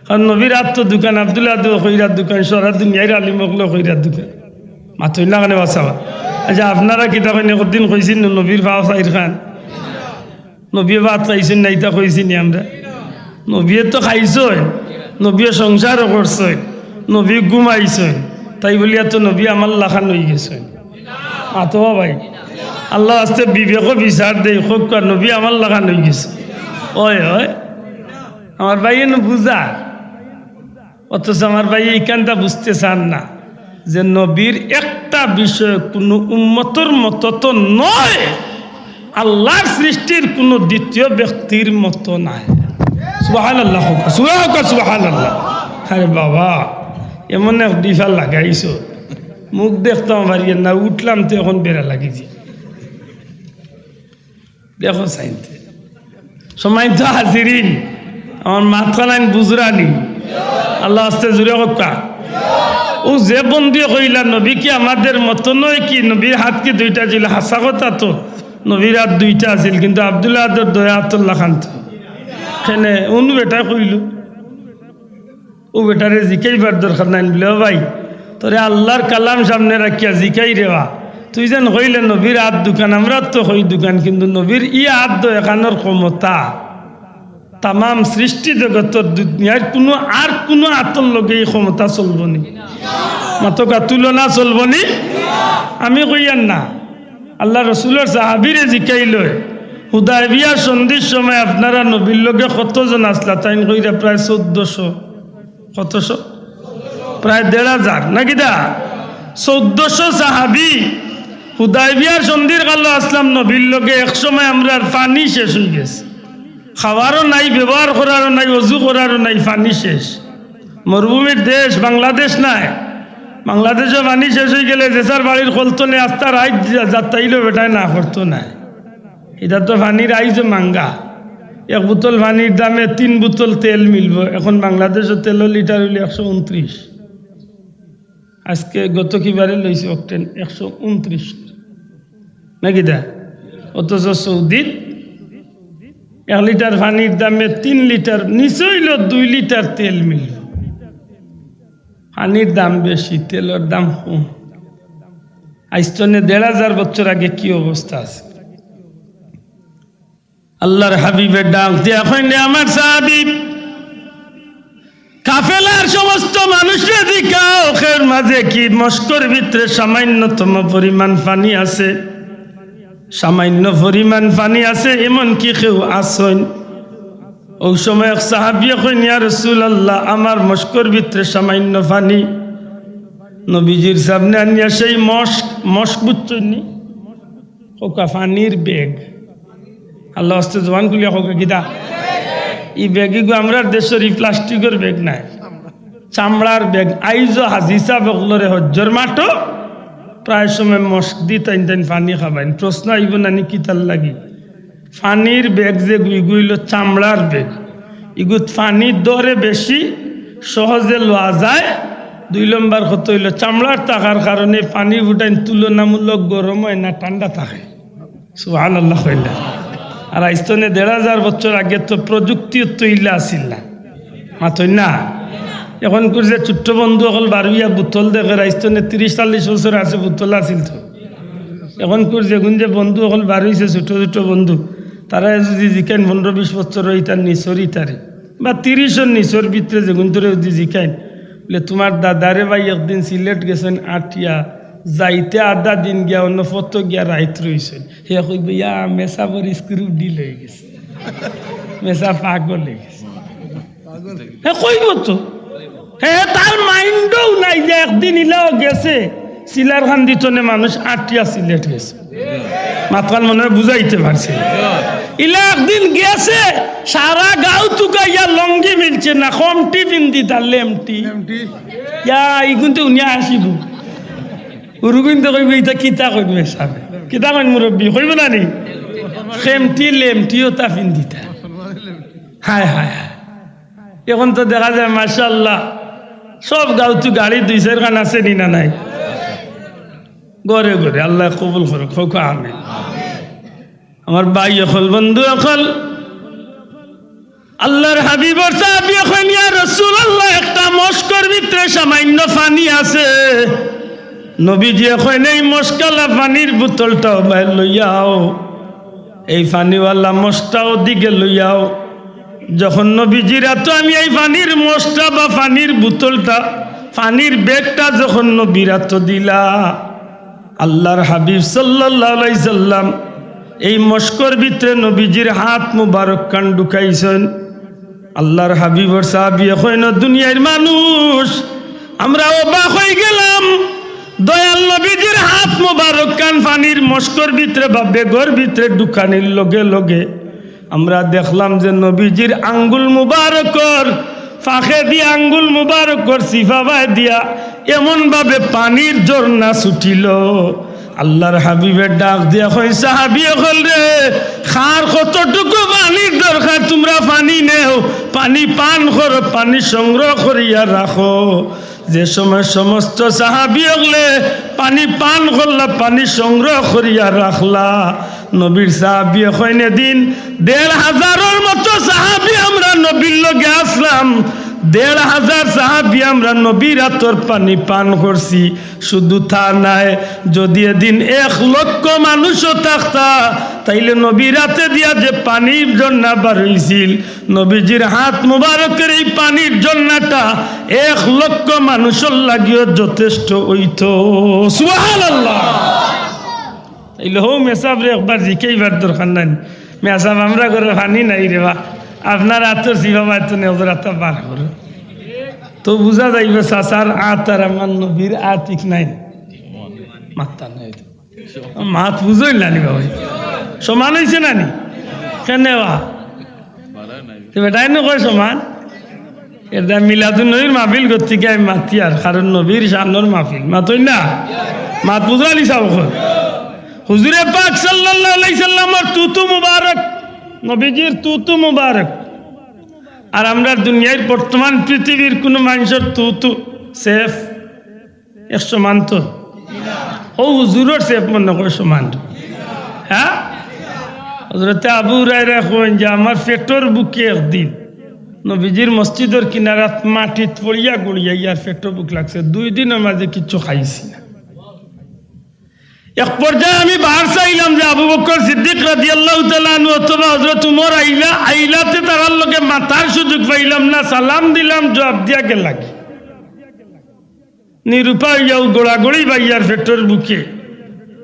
কারণ নবীর হাত তো দোকান, আব্দুল্লাহ কইরার দোকান, সারা দুনিয়ার আলিমকল কইরার দোকান, মাথই না কানে বাঁচাবা। আচ্ছা আপনারা কিতা কইনে কদিন কইছেন নবীর ভাও সাইর খান? নবী ভাত খাইছেন না ইতা কইছিনি আমরা? নবীয়ে তো খাইছই, নবীয়ে সংসারও করছই, নবী ঘুমাইছই, তাই বলিয়া তো নবী আমার লাখান হয়ে গেছে। আতবা ভাই আল্লাহ আস্তে বিবেকও বিচার দেয় হোক, নবী আমার লাখান হয়ে গেছে। ওই আমার ভাই এনে বুঝা, অথচ আমার ভাই এইখানটা বুঝতে চান না যে নবীর একটা বিষয় কোনো উম্মতর মতো তো নয়, আল্লাহর সৃষ্টির কোনো দ্বিতীয় ব্যক্তির মতো নাই। সুবহানাল্লাহ, সুবহানাল্লাহ। আরে বাবা এমন এক ডিফার লাগাইছো, মুখ দেখতাম পারি না, উঠলাম তো এখন বেড়া লাগিয়েছি। দেখো সাইনতে সময় তো হাজিরিন, আমার মাথালাইন বুজরানি আল্লাহ আস্তে জুড়ে হকা। ও যে বন্দি কইলা নবী কি আমাদের মতো নয় কি? নবীর হাত কি 2টা ছিল? হাসা কথা তো, নবীর হাত 2টা আছিল, কিন্তু আব্দুল্লাহ দয়া আতুল্লাহ খান তো সেনে অন্য বেটা কইল, ও বেটারে জিকাইবার দরকার নাই। বলে ও ভাই তোরে আল্লাহর কালাম সামনে রাখিয়া জিকাই রেওয়া, তুই যেন কইলে নবীর হাত দোকান, আমরা তো হই দোকান, কিন্তু নবীর হাত দো এখানোর ক্ষমতা তাম সৃষ্টি জগতের দুনিয়ার কোনো আতর লগে এই ক্ষমতা চলব নি, মাতকা তুলনা চলব নি। আমি কইয়ান না, আল্লাহ রসুলের সাহাবিরে জিকাই লয় হুদায়বিয়া সন্ধির সময় আপনারা নবীর লগে কতজন আসলা? তাই কইরা প্রায় 1400, কতশো? প্রায় 1500 নাকি দা? 1400 সাহাবি হুদায়বিয়ার সন্ধির কাল আসলাম নবীর লগে। এক সময় আমরা পানি শেষ হয়ে গেছে, খাওয়ারও নাই, ব্যবহার করারও নাই, অজু করারও নাই, পানি শেষ। মরুভূমির দেশ বাংলাদেশ নাই, বাংলাদেশে পানি শেষ হয়ে গেলে যেসার বাড়ির কলতনে আস্তার আইজ যাত্রাইল বেটায় না করতো না। এটা তো পানির আইজও মাঙ্গা, 1 বোতল পানির দামে 3 বোতল তেল মিলব। এখন বাংলাদেশের তেলের লিটার হইলে 129, আজকে গত কিবারে লইছে অক্টেন 129 নাকি দা? অথচ সৌদিত 1 লিটার পানির দামে 3 লিটার নিচে হইল 2 লিটার তেল মিলব। পানির দাম বেশি, তেলের দাম কম। আইস্তনে 1500 বছর আগে কি অবস্থা আছে? আল্লাহর হাবিবের ডাক দিয়া কইনে আমার সাহাবী কাফেলার সমস্ত মানুষের দিকে ওখের মাঝে কি মস্কর ভিতরে সামান্যতম পরিমাণ পানি আছে, সামান্য পরিমাণ পানি আছে, এমন কি কেউ আসেন? ওই সময় এক সাহাবী কইন ইয়া রাসূলুল্লাহ আমার মস্কর ভিতরে সামান্য পানি। নবীজির সামনে আনিয়া সেই মস্ক বুঝছনি ওকা পানির ব্যাগ, আল্লাহ আস্তে জবান খুলিয়া হোক গীতা এই ব্যাগিগো আমরা দেশের এই প্লাস্টিকের ব্যাগ নাই, চামড়ার ব্যাগ। আইজো হাজিসা বকলরে হজ্জর মাঠো প্রায় সময় মস্ক দি তাইন তাইন পানি খাবাইন। প্রশ্ন আইব নানি কি তার লাগি? পানির ব্যাগ যে গুইগুইল চামড়ার ব্যাগ, ইগুত পানির দরে বেশি, সহজে লওয়া যায়, 2 নম্বর কত হইল চামড়ার থাকার কারণে পানি ফুটাইন তুলনামূলক গরম হয় না ঠান্ডা থাকে সুবহানাল্লাহ কইলা আর আইস্তনে 1500 বছর আগে তো প্রযুক্তি তো ইল্লা আসিল না মাতই না এখন যে ছোট্ট বন্ধু অকল বারবিয়া বোতল দেখে আইস্তনে 30-40 বছর আছে বোতল আসিল তো এখন যেগুন যে বন্ধু অকল বার হয়েছে ছোট ছোট বন্ধু তারা যদি জিকাইন 15-20 বছর ইতার নিচর ইতারে বা 30-এর নিচর ভিতরে যেগুন তোরে যদি জিকাইন বলে তোমার দাদারে ভাই একদিন সিলেট গেছেন আটিয়া যাইতে 8 দিন গিয়া অন্য ফটো গিয়া রাইত রয়েছেন হে কইব ইয়া মেসা বর স্ক্রু ডিল হয়ে গেছে মেসা পাগল হয়ে গেছে হ্যাঁ কইব তো হ্যাঁ তার মাইন্ডও নাই যে একদিন ইলাও গেছে সিলার খান দিতনে মানুষ আটিয়া সিলেট গেছে মাতকাল মনে হয় বুঝাইতে পারছে ইলা একদিন গেছে সারা গাঁও তুকাইয়া লঙ্গি মিলছে না কমটি বিন্দি তার লেমটি ইয়া ইগুনতে উনিয়া আসিব উরুগুনতে কইব ইতা কিতা কইবে সাবে কিতা কইন মুরব্বী কইব না নি খেমটি লেমটিও তা বিন্দিতা হায় হায় হায় এখন তো দেখা যায় মাশাআল্লাহ সব গাঁও তু গাড়ি 2-4 খান আছে নি না নাই গড়ে গড়ে আল্লাহ কবুল করুক হোক আমিন আমার ভাই অকল বন্ধু অকল আল্লাহর হাবিবর সাহাবী এখন ইয়া রাসূলুল্লাহ একটা মস্কর ভিতরে সামান্য পানি আছে নবীজি এখন এই মস্কালা পানির বোতলটাও বাইর লইয়াও এই পানিওয়ালা মস্কটাও দিকে লইয়াও যখন নবীজিরা তো আমি এই পানির মস্কটা বা পানির বোতলটা পানির ব্যাগটা যখন নবীরা তো দিলা আল্লাহর হাবিব সাল্লাল্লাহু আলাইহি সাল্লাম এই মস্কর ভিতরে নবীজির হাত মুবারক কান ঢুকাইছেন আল্লাহর হাবিবর সাহাবী এখন দুনিয়ার মানুষ আমরা অবাক হয়ে গেলাম দয়াল নবীজির হাত মুবারক কান পানির মস্কর ভিতরে বা বেগর ভিতরে ঢুকানির লগে লগে আমরা দেখলাম যে নবীজির আঙ্গুল মুবারকর ফাঁকে দিয়ে আঙ্গুল মুবারকর সিফাবায় দিয়া এমন ভাবে পানির ঝর্ণা ছুটিল আল্লাহর হাবিবের ডাক দিয়া কই সাহাবী হল রে খার কতটুকু পানির দরকার তোমরা পানি নেও পানি পান করো পানি সংগ্রহ করিয়া রাখো যে সময় সমস্ত সাহাবী হলে পানি পান করলা পানি সংগ্রহ করিয়া রাখলা নবীর সাহাবী কইনে দিন 1500 মতো সাহাবী আমরা নবীর লগে আসলাম 1500 সাহাবী আমরা নবীর হাতর পানি পান করছি শুধু তা নাই যদি এদিন 1 লক্ষ মানুষও থাকতা তাইলে নবীর হাতে দিয়া যে পানির ঝর্ণা বার হইছিল নবীজির হাত মুবারকের এই পানির ঝর্ণাটা 1 লক্ষ মানুষের লাগিও যথেষ্ট হইতো সুবহানাল্লাহ তাইলে হো মেসাব রে একবার জিকেইবার দরকার নাই মেসাব আমরা করে পানি নাই রে বা আপনার হাতের সিফাবায় তো নেওয়াটা বার করো তো বুঝা যাইবে চাচার আত আর আমার নবীর আতিক নাই মাত্তা নাই মাত বুঝই নানি বাবা সমান হয়েছে নানি কেনেওয়া বেটাই নকয় সমান এটা মিলাদুন নবীর মাহফিল গতিকে আমি মাতি আর কারণ নবীর শানোর মাহফিল মাতই না মাত বুঝালি চাও হুজুরে পাক সাল্লাল্লাহু আলাইহি সাল্লামের তুতু মুবারক নবীজির তুতু মুবারক আর আমরা দুনিয়ার বর্তমান পৃথিবীর কোন মানুষের তুতু সেফ 100 মান তো ও হুজুরের সেফ মনে করে সমান হ্যাঁ হযরত আবু হুরায়রা কইন যে আমার পেটর বুকে একদিন নবীজির মসজিদের কিনারাত মাটিত পড়িয়া গড়িয়া ইয়ার পেটর বুক লাগছে 2 দিনের মাঝে কিচ্ছু খাইছি না এক পর্যায়ে আমি বাহার চাইলাম যে আবু বকর সিদ্দিক রাদিয়াল্লাহু তাআলা আনহু অথবা হযরত উমর আইলাতে তার লগে মাথার সুযোগ পাইলাম না সালাম দিলাম জবাব দিয়া গেল লাগে নিরুপায় যাও গোড়াগড়ি বাইয়ার পেটর বুকে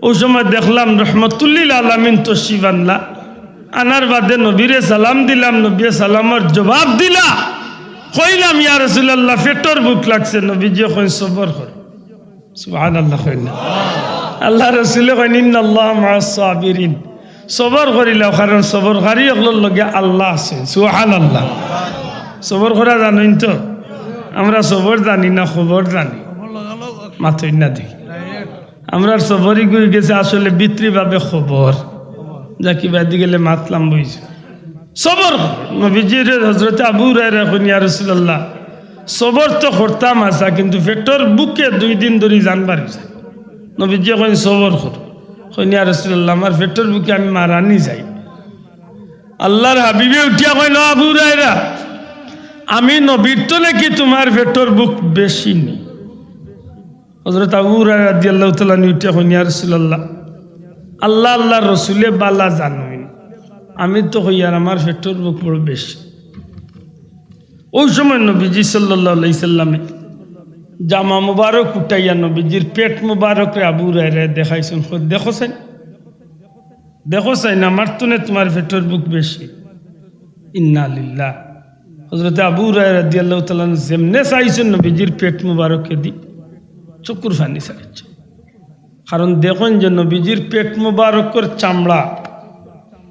ওই সময় দেখলাম রহমতুল্লিল আলামিন তশরিফ আনলা আনার বাদে নবীরে সালাম দিলাম নবী সালামের জবাব দিলা কইলাম ইয়া রাসূলুল্লাহ পেটর বুক লাগছে নবীজি কই সবর কর সুবহানাল্লাহ কইনা আল্লাহ রসুল ইন্নাল্লাহ মা'আস সাবিরিন সবর করিলাও কারণ সবরকারী এগুলোর লগে আল্লাহ আছে সুবহানাল্লাহ সবর করা জানেন তো আমরা সবর জানি না খবর জানি মাথই না দেখি আমরা সবরই গই গেছে আসলে বিত্রিভাবে খবর যা কি বাদি গেলে মাতলাম বইছে সবর নবীজির হযরত আবু হুরায়রা কইন ইয়া রাসূলুল্লাহ সবর তো করতাম আসা, কিন্তু পেটর বুকে 2 দিন ধরে জানবার নবীজি কই সবর কর। কই ইয়া রাসূলুল্লাহ, আমার পেটর বুকে আমি মারানি যাই। আল্লাহর হাবিবে উঠিয়া কইল, আবু হুরায়রা, আমি নবীর তো নাকি তোমার পেটর বুক বেশি নি। হযরত আবু হুরায়রা রাদিয়াল্লাহু তাআলা উঠিয়া কইল, ইয়া রাসূলুল্লাহ, আল্লাহ আল্লাহর রাসূলে বালা জানেন, আমি তো কই আর আমার পেটর বুক বড় বেশি। ওই সময় নবীজি সাল্লাল্লাহু আলাইহি সাল্লামে জামা মুবারক উঠাইয়া নবীজির পেট মুবারকরে আবু হুরায়রা দেখাইছেন। দেখোছেন দেখোছেন আমার তো না তোমার পেটর বুক বেশি। ইন্না লিল্লাহ। হযরত আবু হুরায়রা রাদিয়াল্লাহু তাআলা যেমনে চাইছেন নবীজির পেট মুবারককে দি চকুর পানি ছাড়ছে। কারণ দেখুন যে নবীজির পেট মুবারকের চামড়া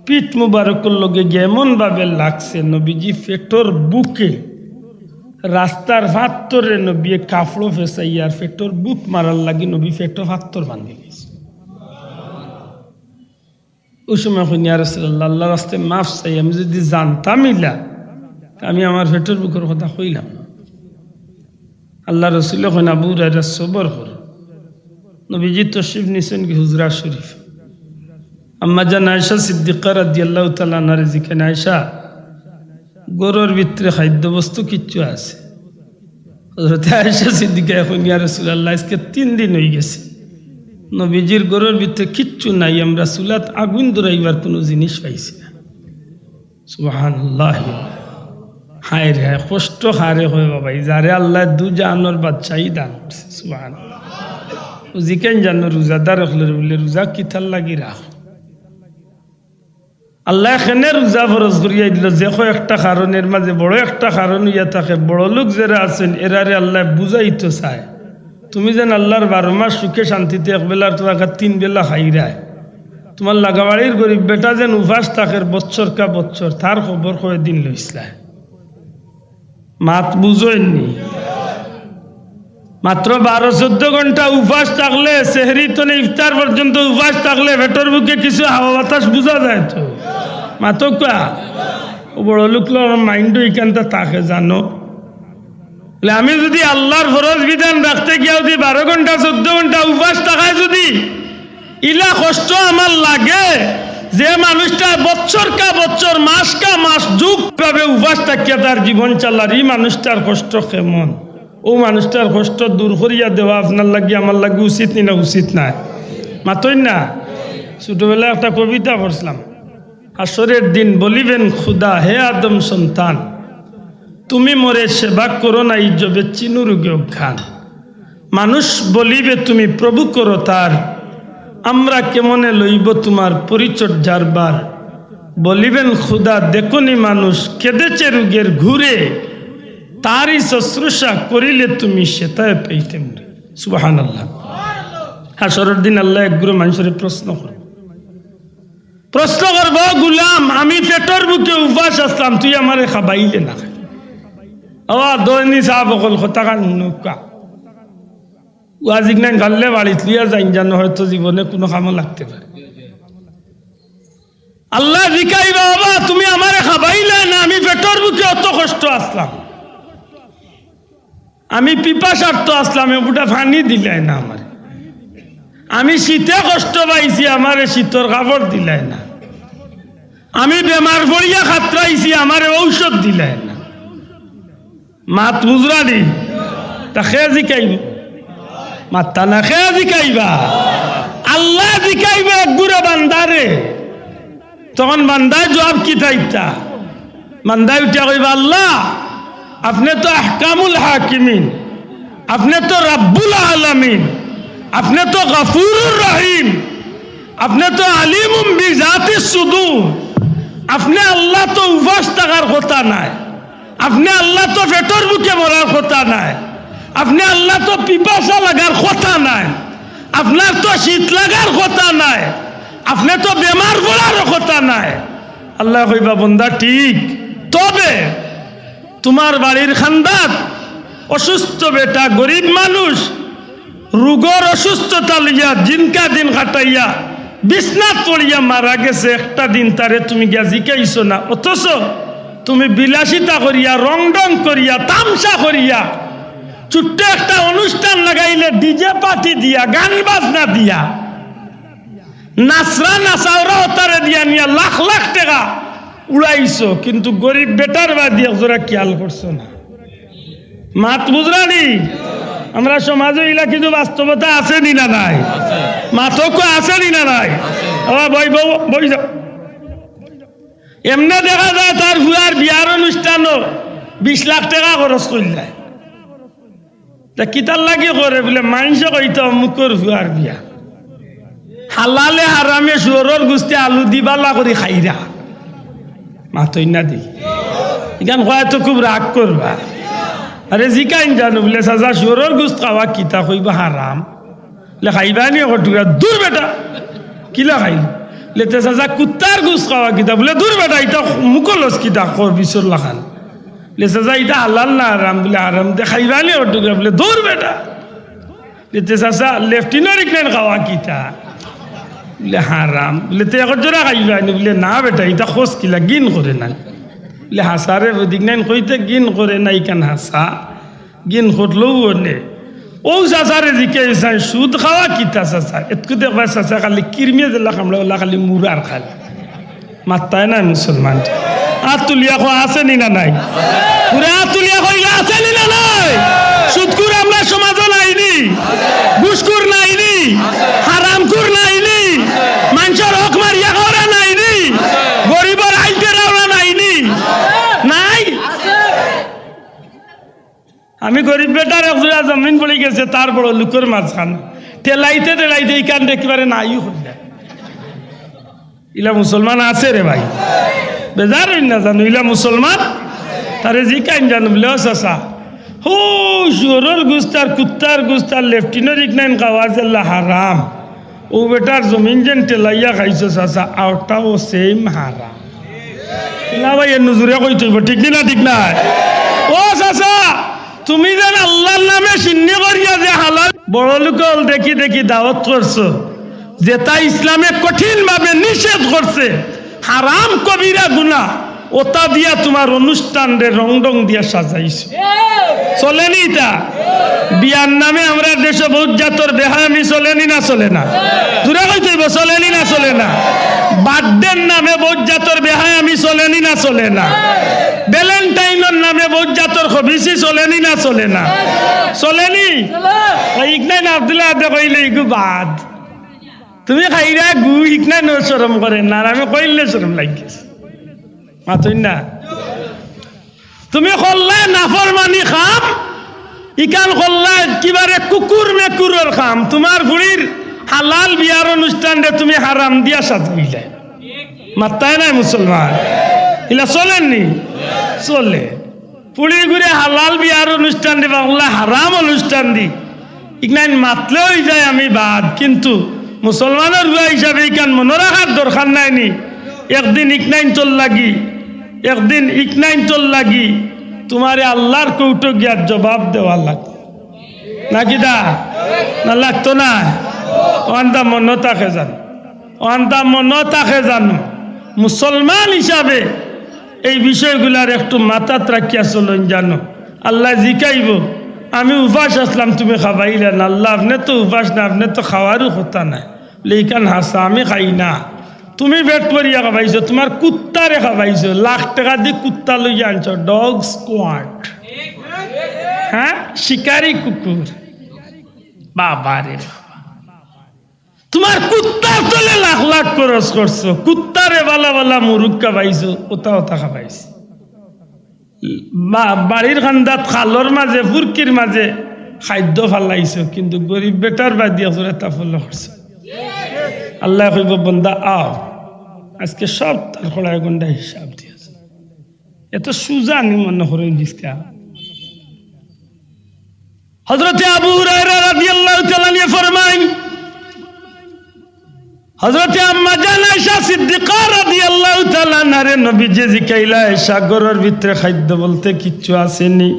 পিঠ মুবারকের লগে এমন ভাবে লাগছে, নবীজি পেটর বুকে রাস্তার ফাত্তরে নবী কাপড় ফেসাইয়ার পেটর বুক মারার লাগি নবী পেট ফাত্তর বান্ধি গেছে। ওই সময় কই, ইয়া রাসূলুল্লাহ, আল্লাহর রাস্তায় মাফ চাই, আমি যদি জানতাম ইলা আমি আমার পেটর বুকের কথা কইলাম না। আল্লাহ রাসূল কইন, আবু হুরায়রা সবর কর। নবীজি তশরিফ নিছেন কি হুজরা শরীফ। আম্মা জান আয়েশা সিদ্দিকা রাদিয়াল্লাহু তাআলা আনহার জিকেন, আয়েশা, গরুর ভিতরে খাদ্য বস্তু কিচ্ছু আছে? হযরত আয়েশা সিদ্দিকা এখন, ইয়া রাসূলুল্লাহ, আজকে 3 দিন হয়ে গেছে নবীজির গরুর ভিতরে কিচ্ছু নাই, আমরা চুলাত আগুন ধরাইবার কোনো জিনিস পাইছি না। সুবহানাল্লাহ। হায় রে হায়, কষ্ট হারে হয় বাবা, যারে আল্লাহ 2 জাহানোর বাদশাহী দান করছে। সুবহানাল্লাহ। জিকেন জানো রোজাদার হলে বলে রোজা কিথার লাগি রাখ। আল্লাহ এখানে রোজা ফরজ করিয়া দিল যে একটা কারণের মাঝে বড় একটা কারণ ইয়া থাকে। বড় লোক যারা আছেন এরারে আল্লাহ বুঝাইতে চায়, তুমি যেন আল্লাহর 12 মাস সুখে শান্তিতে একবেলার তোমাকে 3 বেলা খাইরায়। তোমার লাগাবাড়ির গরিব বেটা যেন উপাস থাকে বছর কা বছর, তার খবর কয়ে দিন লইসলায়। মাত বুঝেননি? মাত্র 12-14 ঘন্টা উপাস থাকলে, সেহরি তো ইফতার পর্যন্ত উপাস থাকলে ভেতর বুকে কিছু হাওয়া বাতাস বোঝা যায় তো মাতকা। ও বড় লোকগুলোর মাইন্ড এখানটা থাকে জানো। আমি যদি আল্লাহর ফরজ বিধান রাখতে গিয়ে যদি 12 ঘন্টা 14 ঘন্টা উপাস থাকায় যদি ইলা কষ্ট আমার লাগে, যে মানুষটা বছর কা বছর মাস কা মাস যুগ পাবে উপাস থাকিয়া তার জীবন চালার, এই মানুষটার কষ্ট কেমন? ও মানুষটার কষ্ট দূর করিয়া দেওয়া আপনার লাগি আমার লাগি উচিত নি না? উচিত নাই? মাতই না? ছোটবেলায় একটা কবিতা পড়ছিলাম, হাসরের দিন বলিবেন খুদা, হে আদম সন্তান, তুমি মোরে সেবা করো না ইজবে চিনুরুগে খান। মানুষ বলিবে তুমি প্রভু করো তার, আমরা কেমনে লইব তোমার পরিচর্যার বার। বলিবেন খুদা দেখনি মানুষ কেঁদেছে রোগের ঘুরে, তারই শুশ্রূষা করিলে তুমি সেটাই পেইতে মরে। সুবহানাল্লাহ। হাসরের দিন আল্লাহ একগুলো মানুষের প্রশ্ন করব, গুলাম আমি পেটর বুকে উপাস আসলাম, তুই আমারে খাবাইলে না? দৈনি সাহাব অকল কথা নৌকা ওয়াজিক নাই গাললে বাড়িত লিয়া যাই জানো, হয়তো জীবনে কোনো কামও লাগতে পারে। আল্লাহ জিকাইবা, বাবা তুমি আমারে খাবাইলে না, আমি পেটর বুকে অত কষ্ট আসলাম, আমি পিপাসার্থ আসলাম, ওটা পানি দিলাই না আমার, আমি শীতে কষ্ট পাইছি, আমারে শীতর কাপড় দিলাই না, আমি বেমার পড়িয়া খাতরাইছি, আমারে ঔষধ দিলাই না। মাত বুঝরা দি তা খেয়ে জিকাইব, মাত্তা না খেয়ে জিকাইবা। আল্লাহ জিকাইবা একগুড়ে বান্দারে, তখন বান্দায় জবাব কি তাইতা? বান্দায় উঠিয়া কইবা, আল্লাহ আপনি তো আহকামুল হাকিমিন, আপনি তো রাব্বুল আলামিন, আপনি তো গফুরুর রহিম, আপনি তো আলিমুম বিজাতিস সুদূর। আপনি আল্লাহ তো উপাস থাকার কথা নাই, আপনি আল্লাহ তো পেটর বুকে মরার কথা নাই, আপনি আল্লাহ তো পিপাসা লাগার কথা নাই, আপনার তো শীত লাগার কথা নাই, আপনি তো বেমার পড়ার কথা নাই। আল্লাহ কইবা, বন্দা ঠিক, তবে তোমার বাড়ির খানদাত অসুস্থ বেটা গরিব মানুষ রোগর অসুস্থতা লইয়া জিনকা দিন কাটাইয়া বিছনাত পড়িয়া মারা গেছে, একটা দিন তারে তুমি গিয়া জিকাইছো না, অথচ তুমি বিলাসিতা করিয়া রং ডং করিয়া তামসা করিয়া ছোট্ট একটা অনুষ্ঠান লাগাইলে ডিজে পার্টি দিয়া গান বাজনা দিয়া নাচরা নাচাওরা ওতারে দিয়া নিয়া লাখ লাখ টাকা উড়াইছো, কিন্তু গরিব বেটার বা দিয়ে জোরা খেয়াল করছো না। মাত বুঝরানি আমরা সমাজে ইলা কিন্তু বাস্তবতা আছে নি না নাই? মাতক আছে নি না নাই? বই বই যাও। এমনি দেখা যায় তার ভুয়ার বিয়ার অনুষ্ঠানও 20 লাখ টাকা খরচ করলে, তা কিতার লাগে করে বলে মানুষে কইতো মুখর ভুয়ার বিয়া হালালে হারামে শুয়োরের গুস্তি আলু দিবালা করে খাইরা মাতই না দি এখান হয়তো খুব রাগ করবা। আরে জিকাইন জানো বলে সাজা শুয়োরের গুস্ত খাওয়া কিতা কইবা হারাম বলে খাইবা নি কটুরা দূর বেটা কিলা খাইল লেতে সাজা কুত্তার গুস্ত খাওয়া কিতা বলে দূর বেটা এটা মুকলস কিতা কর বিচর লাখান বলে সাজা এটা হালাল না হারাম বলে হারাম দে খাইবা নি কটুরা বলে দূর বেটা লেতে সাজা লেফটিনার ইকনেন খাওয়া কিতা বলে হারাম বলে তে এখন জোরা খাইবা নি বলে না বেটা এটা খোঁজ কিলা গিন করে না বলে হাসারে দিক নাইন কইতে গিন করে নাই কেন হাসা গিন করলেও নে ও চাচারে জিকে সুদ খাওয়া কিতা চাচা এতকু দেখবা চাচা খালি কিরমিয়ে দিলা কামড়া ওলা খালি মুরার খালি মাত্তায় নাই মুসলমান হাত তুলিয়া খোয়া আছে নি না নাই? পুরা হাত তুলিয়া কইলা আছে নি না নাই? সুদকুর আমরা সমাজে নাইনি, ঘুষকুর নাইনি, হারামকুর নাইনি, মানুষের হক মারিয়া খাওয়া নাইনি, গরিবের আইতে রাওনা নাইনি নাই? আমি গরিব বেটার একজোড়া জমিন পড়ে গেছে তার বড় লুকের মাঝখান টেলাইতে টেলাইতে এই কান একেবারে নাইও হইলে ইলা মুসলমান আছে রে ভাই বেজার হই না জানো ইলা মুসলমান তারে জি কাইন জানো বলে চাচা হো শুয়োরের গুস্তার কুত্তার গুস্তার লেফটিনের ইকনাইন খাওয়া জেল্লা হারাম ও বেটার জমিন যেন টেলাইয়া খাইছো চাচা আউটাও সেম হারাম না ভাই এর নজরে কই তুইব ঠিক না ঠিক না? ও চাচা তুমি যেন আল্লাহর নামে সিন্নি করিয়া যে হালাল বড় লোকল দেখি দেখি দাওয়াত করছো, যেটা ইসলামে কঠিন ভাবে নিষেধ করছে হারাম কবিরা গুনাহ, ওটা দিয়া তোমার অনুষ্ঠান রে রং রং দিয়া সাজাইছো, চলেনি? তা বিয়ার নামে আমরা দেশে বহুত জাতর বেহায়ামি চলেনি না চলে না? দূরে কইতেইব চলেনি না চলে না? বার্থডের নামে বহুত জাতর বেহায়ামি চলেনি না চলে না? ভ্যালেন্টাইনের নামে বহুত জাতর খবিসি চলেনি না চলে না? চলেনি? ইকনাইন আব্দুল্লাহ আদে কইলে ইগু বাদ তুমি খাইরা গু ইকনাইন শরম করে না, আমি কইলে শরম লাগিছে মাতই না? তুমি কল্লা নাফরমানি খাম ইকান কল্লা কিবারে কুকুর মেকুরের খাম, তোমার বুড়ির হালাল বিয়ার অনুষ্ঠান রে তুমি হারাম দিয়া সাজাইলে মাত্তায় নাই মুসলমান? ইলা চলেননি? চলে। পুড়ি ঘুরে হালাল বিয়ার অনুষ্ঠান দি বাংলা হারাম অনুষ্ঠান দি ইকনাইন মাতলেও যায় আমি বাদ, কিন্তু মুসলমানের রুয়া হিসাবে ইকান মনে রাখার দরকার নাইনি। একদিন ইকনাইন চল লাগি, একদিন ইকনাইন চল লাগি তোমারে আল্লাহর কৌটো গিয়ার জবাব দেওয়া লাগতো নাকি দা না লাগতো না? অন্তা মন তাকে জানো, অন্তা মন তাকে জানো মুসলমান হিসাবে এই বিষয়গুলার একটু মাথাত রাখিয়া চলুন জানো। আল্লাহ জিকাইব আমি উপাস আসলাম তুমি খাবাইলে না, আল্লাহ আপনি তো উপাস না, আপনি তো খাওয়ারও কথা নাই, লেখান হাসা আমি খাই না, তুমি পেট ভরিয়া খাবাইছো, তোমার কুত্তারে খাবাইছো, লাখ টাকা দিয়ে কুত্তা লইয়া আনছো, ডগ স্কোয়াড, হ্যাঁ শিকারি কুকুর, বাবা রে তোমার কুত্তার তলে লাখ লাখ খরচ করছো, কুত্তারে বালা বালা মুরুখ খাবাইছো, ওটা ওটা খাবাইছো, বাড়ির খান্দাত খালর মাঝে ফুরকির মাঝে খাদ্য ফালাইছো, কিন্তু গরিব বেটার বাদিয়া করে তা ফলো করছো। আল্লাহ কইব বন্দা আও আজকে সব তার খোলায় গন্ডা হিসাব দিয়েছে, এত সুজা নি মনে করে দিসকা। হযরতে আবু হুরায়রা রাদিয়াল্লাহু তাআলা নিয়ে ফরমায়, হযরতে আম্মা জান আয়েশা সিদ্দিকা রাদিয়াল্লাহু তাআলা নারে নবীজি জিকাইলা আয়েশা গরের ভিতরে খাদ্য বলতে কিচ্ছু আসেনি?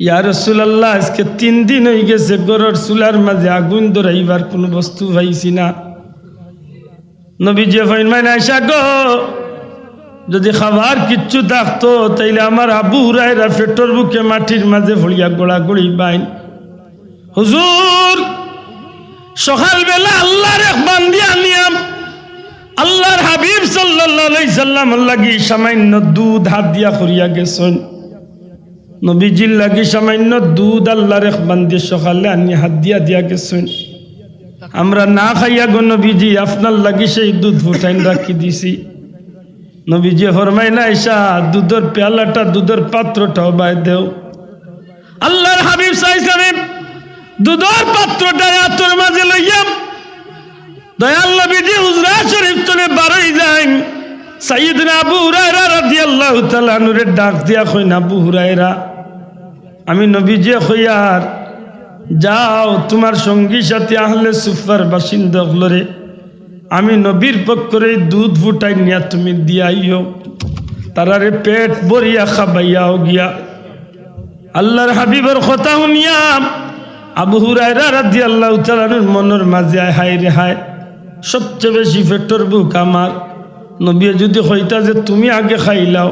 ইয়া রাসূলুল্লাহ আজকে 3 দিন হয়ে গেছে গরের চুলার মাঝে আগুন ধরাইবার কোনো বস্তু পাইছি না। নবীজি ফরমায় আয়েশা গো যদি খাবার কিচ্ছু থাকতো তাইলে আমার আবু হুরায়রা পেটর বুকে মাটির মাঝে ভরিয়া গোড়াগড়ি বাইন। হুজুর সকালবেলা আল্লাহর এক বান্দি আনিয়াম আল্লাহর হাবিব সাল্লাল্লাহু আলাইহি সাল্লাম লাগি সামান্য দুধ হাত দিয়া করিয়া গেছেন। নবীজির লাগি সামান্য দুধ আল্লাহর এক বান্দি সকালে আনি হাত দিয়া গেছেন। আমরা না খাইয়া গো নবীজি আপনার লাগি সেই দুধ ফুটাইন রাখি দিছি। নবীজি ফরমাই না এসা দুধের পেয়ালাটা দুধের পাত্রটাও বাই দেও। আল্লাহর হাবিব সাইসামিম দুধের পাত্রটা হাতের মাঝে লইয়াম দয়াল নবীজি হুজরা শরীফ চলে বারোই যায়। সাইয়েদনা আবু হুরায়রা রাদিয়াল্লাহু তাআলা আনহুরে ডাক দিয়া কইনা আবু হুরায়রা আমি নবীজি কইয়ার যাও তোমার সঙ্গী সাথী আহলে সুফার বাসিন্দা হলরে আমি নবীর পক্ষরে দুধ ফুটাই নিয়া তুমি দিয়াইও তারারে পেট ভরিয়া খাবাইয়াও গিয়া। আল্লাহর হাবিবের কথা শুনিয়া আবু হুরায়রা রাদিয়াল্লাহু তাআলা আনহুর মনের মাঝে হায় রে হায় সবচেয়ে বেশি পেটর বুক আমার। নবী যদি কইতা যে তুমি আগে খাইলাও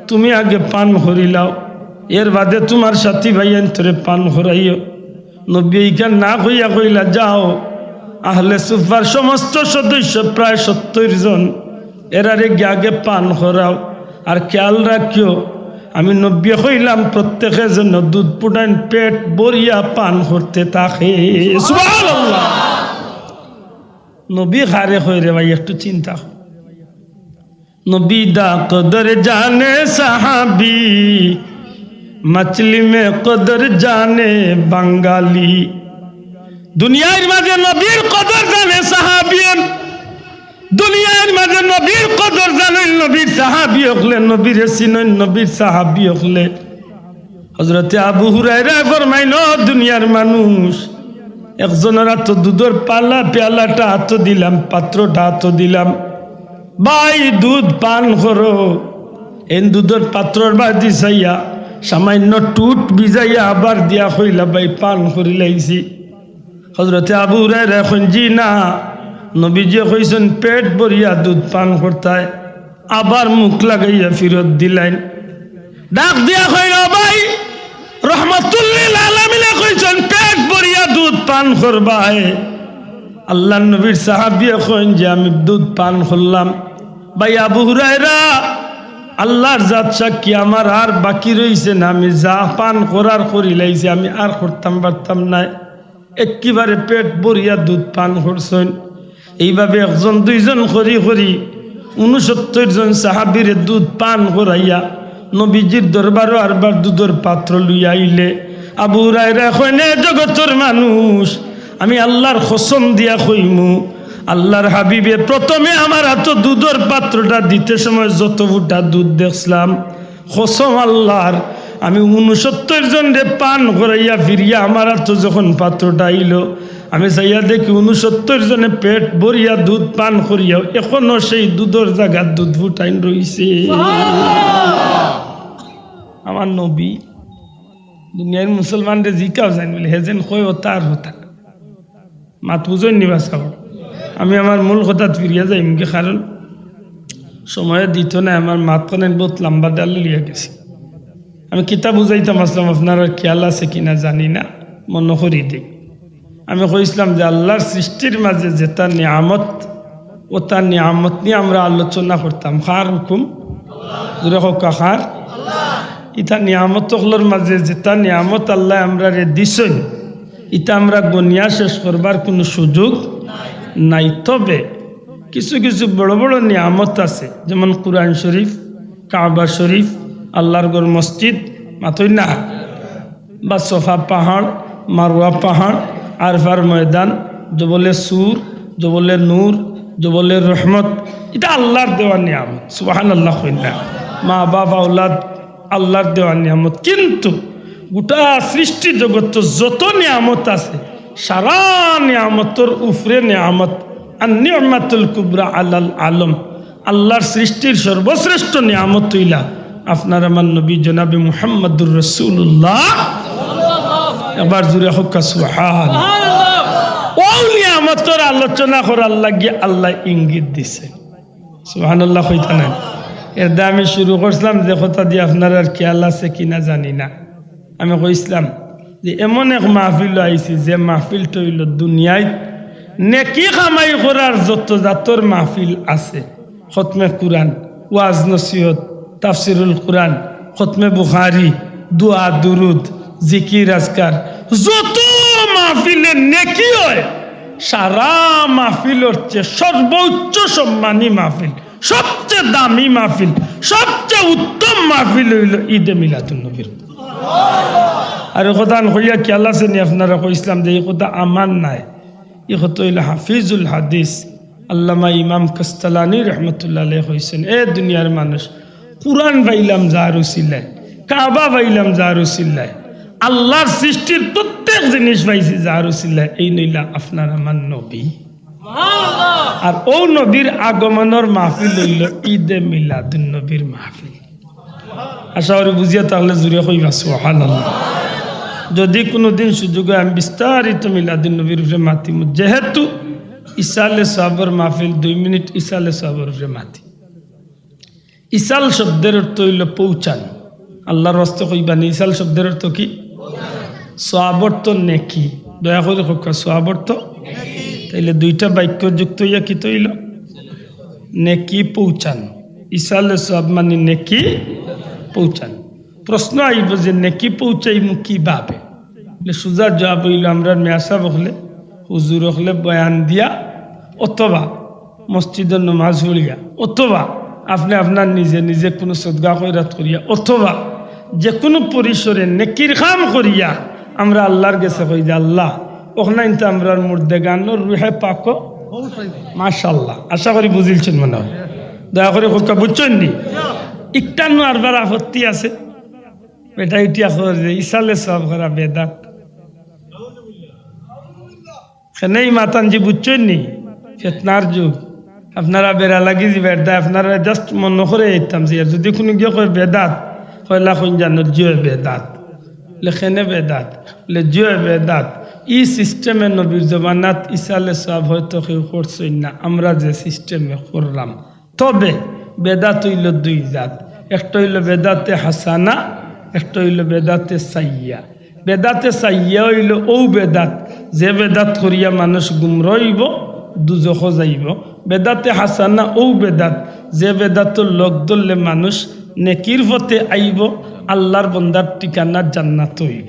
তুমি আগে পান করিলাও এর বাদে তোমার সাথী ভাইয়ান তোরে পান করাইও। নবী এইখান না কইয়া কইলা যাও আহলে সুফার সমস্ত সদস্য প্রায় 70 জন এরারে আগে পান করাও। আর খেয়াল রাখিও আমি নবী কইলাম প্রত্যেকের জন্য দুধ পুটান পেট ভরিয়া পান করতে থাকে। সুবহানাল্লাহ। নবী খারে কইরে ভাই একটু চিন্তা নবী দা কদর জানে সাহাবী मछली में कदर जाने बंगाली दुनियार माঝে নবীর কদর জানে সাহাবীন দুনিয়ার মাঝে নবীর কদর জানেন নবীর সাহাবী হলে নবীর চিনেন নবীর সাহাবী হলে। হযরতে আবু হুরায়রা ফরমাইন দুনিয়ার মানুষ একজনের হাত দুধের পেয়ালাটা হাত দিলাম পাত্রটা হাত দিলাম ভাই দুধ পান করো। এই দুধের পাত্রর বাদি চাইয়া সামান্য টুট ভিজাইয়া আবার দিয়া হইলা ভাই পান করি লাইছি। হযরতে আবু হুরায়রা এখন জি না নবীজি কইছেন পেট ভরিয়া দুধ পান করতায় আবার মুখ লাগাইয়া ফিরত দিলেন। ডাক দিয়া কইল ভাই রহমাতুল্লিল আলামিনে কইছেন পেট ভরিয়া দুধ পান করবাই। আল্লাহর নবীর সাহাবী কইন যে আমি দুধ পান করলাম। ভাই আবু হুরায়রা আল্লাহর জাত সাক্ষী আমার আর বাকি রইছে না আমি যা পান করার করি লাইছি আমি আর করতাম পারতাম না। একেবারে পেট ভরিয়া দুধ পান করছেন। এইভাবে একজন দুইজন করি 69 জন সাহাবীরে দুধ পান করাইয়া নবীজির দরবারও আরবার দুধের পাত্র লইয়া আইলে আবু হুরায়রা কইনে জগতের মানুষ আমি আল্লাহর কসম দিয়া কইমু আল্লাহর হাবিবে প্রথমে আমার এত দুধের পাত্রটা দিতে সময় যত ফুটা দুধ দেখলাম কসম আল্লাহর আমি 69 জনরে পান করাইয়া ফিরিয়া আমার এত যখন পাত্রটা আইলো আমি চাইয়া দেখি 69 জনে পেট ভরিয়া দুধ পান করিয়াও এখনো সেই দুধের জায়গা দুধ ফুটাইন রইছে। আমার নবী দুনিয়ার মুসলমানরে জিকাও জানি বলে হেজেন কই ও তার হতা মাত বুঝেন নিবা চাও। আমি আমার মূল কথা ফিরিয়া যাইম কি কারণ সময় দিত না আমার মাত কানে বহুত লম্বা ডাল লিয়া গেছি। আমি কিতাব বুঝাইতাম আসলাম আপনার খেয়াল আছে কিনা জানি না মনে করি দিই। আমি কইছিলাম যে আল্লাহর সৃষ্টির মাঝে যেটা নিয়ামত ও তার নিয়ামত নিয়ে আমরা আলোচনা করতাম। খার হুকুম জোরে হোক খার ইটা নিয়ামতগুলোর মাঝে যেটা নিয়ামত আল্লাহ আমরা রে দিছেন এটা আমরা গনিয়া শেষ করবার কোনো সুযোগ নাই। তবে কিছু কিছু বড় বড় নিয়ামত আছে যেমন কুরআন শরীফ কাবা শরীফ আল্লাহর ঘর মসজিদ মাতই না বা সোফা পাহাড় মারওয়া পাহাড় আরফার ময়দান জবলে সুর জবলে নূর জবলে রহমত এটা আল্লাহর দেওয়া নিয়ামত। সুবহানাল্লাহ কইনা মা বাবা আওলাদ আল্লাহর দেওয়া নিয়ামত। কিন্তু গোটা সৃষ্টি জগৎ যত নিয়ামত আছে সারা নিয়ামতর উপরে নিয়ামত আর নিয়ামতুল কুবরা আলাল আলম আল্লাহর সৃষ্টির সর্বশ্রেষ্ঠ নিয়ামত হইলা আপনার আমার নবী জনাবে মুহাম্মদুর রাসূলুল্লাহ। এবার জুড়ে হোক সুবহানাল্লাহ। ও নিয়ামতের আলোচনা করার লাগিয়ে আল্লাহ ইঙ্গিত দিছে। সুবহানাল্লাহ কইতা না এর দ্বারা আমি শুরু করছিলাম যে কথা দিয়ে আপনার আর খেয়াল আছে কিনা জানি না। আমি কইছিলাম যে এমন এক মাহফিল আইছি যে মাহফিলটা হইল দুনিয়ায় নেকি কামাই করার যত জাতর মাহফিল আছে, খতমে কুরআন, ওয়াজ নসিহত, তাফসিরুল কুরআন, খতমে বুখারী, দোয়া দুরুদ, জিকির আজকার, যত মাহফিলের নেকি হয় সারা মাহফিলের চেয়ে সর্বোচ্চ সম্মানী মাহফিল, সবচেয়ে দামি মাহফিল, সবচেয়ে উত্তম মাহফিল হইল ঈদে মিলাদুন নবীর। আর কথা কইয়া খেয়াল আছে নি আপনারা কইসলাম যে এই কথা আমার নাই, এই কথা হইল হাফিজুল হাদিস আল্লামা ইমাম কাস্তালানি রহমতুল্লাহ আলাইহি কইছেন, এ দুনিয়ার মানুষ, কুরআন পাইলাম যার উসিলায়, কাবা পাইলাম যার উসিলায়, আল্লাহর সৃষ্টির প্রত্যেক জিনিস পাইছি যার উসিলায়, এই নইলা আপনার আমার নবী। আর ও নবীর আগমনের মাহফিল হইল ঈদে মিলাদুন নবীর মাহফিল। আশা করি বুঝিয়া তাহলে জুড়ে কইবা সুবহানাল্লাহ। যদি কোনোদিন সুযোগ হয় আমি বিস্তারিত মিলাদুন নবীর উপরে মাতিম, যেহেতু ইসালে সাবর মাহফিল 2 মিনিট ইসালে সাবর উপরে মাতি। ইসাল শব্দের অর্থ হইল পৌঁছান, আল্লাহর রাস্তে কইবানি। ইসাল শব্দের অর্থ কি? সাবর তো নেকি, দয়া করে হোকা সাবর তো তাইলে দুইটা বাক্য যুক্ত হইয়া কি তৈল? নেকি পৌঁছান। ইসালে সব মানে নেকি পৌঁছান। প্রশ্ন আইব যে নেকি পৌঁছাইমু কিভাবে? সোজা জবাব হইল আমরা মেয়াসাব হলে, হুজুর হলে বয়ান দিয়া, অথবা মসজিদের নমাজ পড়িয়া, অথবা আপনি আপনার নিজে নিজে কোনো সদগা খয়রাত করিয়া, অথবা যে কোনো পরিসরে নেকির কাম করিয়া আমরা আল্লাহর কাছে কই যে আল্লাহ ওখানে কিন্তু আমরা মুর্দে গানোর রুহে পাক মাশাআল্লাহ। আশা করি বুঝিলছেন মনে হয়, দয়া করে কোকা বুঝছেন নি? ইকটান্ন আরবার আপত্তি আছে এটা ইটিয়া করে ইসালে সব করা বেদাত খেনেই মাতানজি বুঝছেন নি? ফেতনার যুগ, আপনারা বেড়া লাগি যাবে, আপনারা জাস্ট মনে করে যেতাম যে যদি কোনো গিয়ে কয় বেদাত, কয়লা কইন জানো জিও বেদাত, লেখেনে বেদাত, জিও বেদাত। ই সিস্টেমে নবীর জমানাত ইসালে সব হয়তো কেউ করছেন না, আমরা যে সিস্টেমে করলাম। তবে বেদাত হইল 2 জাত, একটা হইল বেদাতে হাসানা, একটা হইল বেদাতে সাইয়া। বেদাতে সাইয়া হইল ও বেদাত যে বেদাত করিয়া মানুষ গুমরা হইব, দুজখ যাইব। বেদাতে হাসানা ও বেদাত যে বেদাতর লোক ধরলে মানুষ নেকির পথে আইব, আল্লাহর বন্দার ঠিকানা জান্নাত হইব।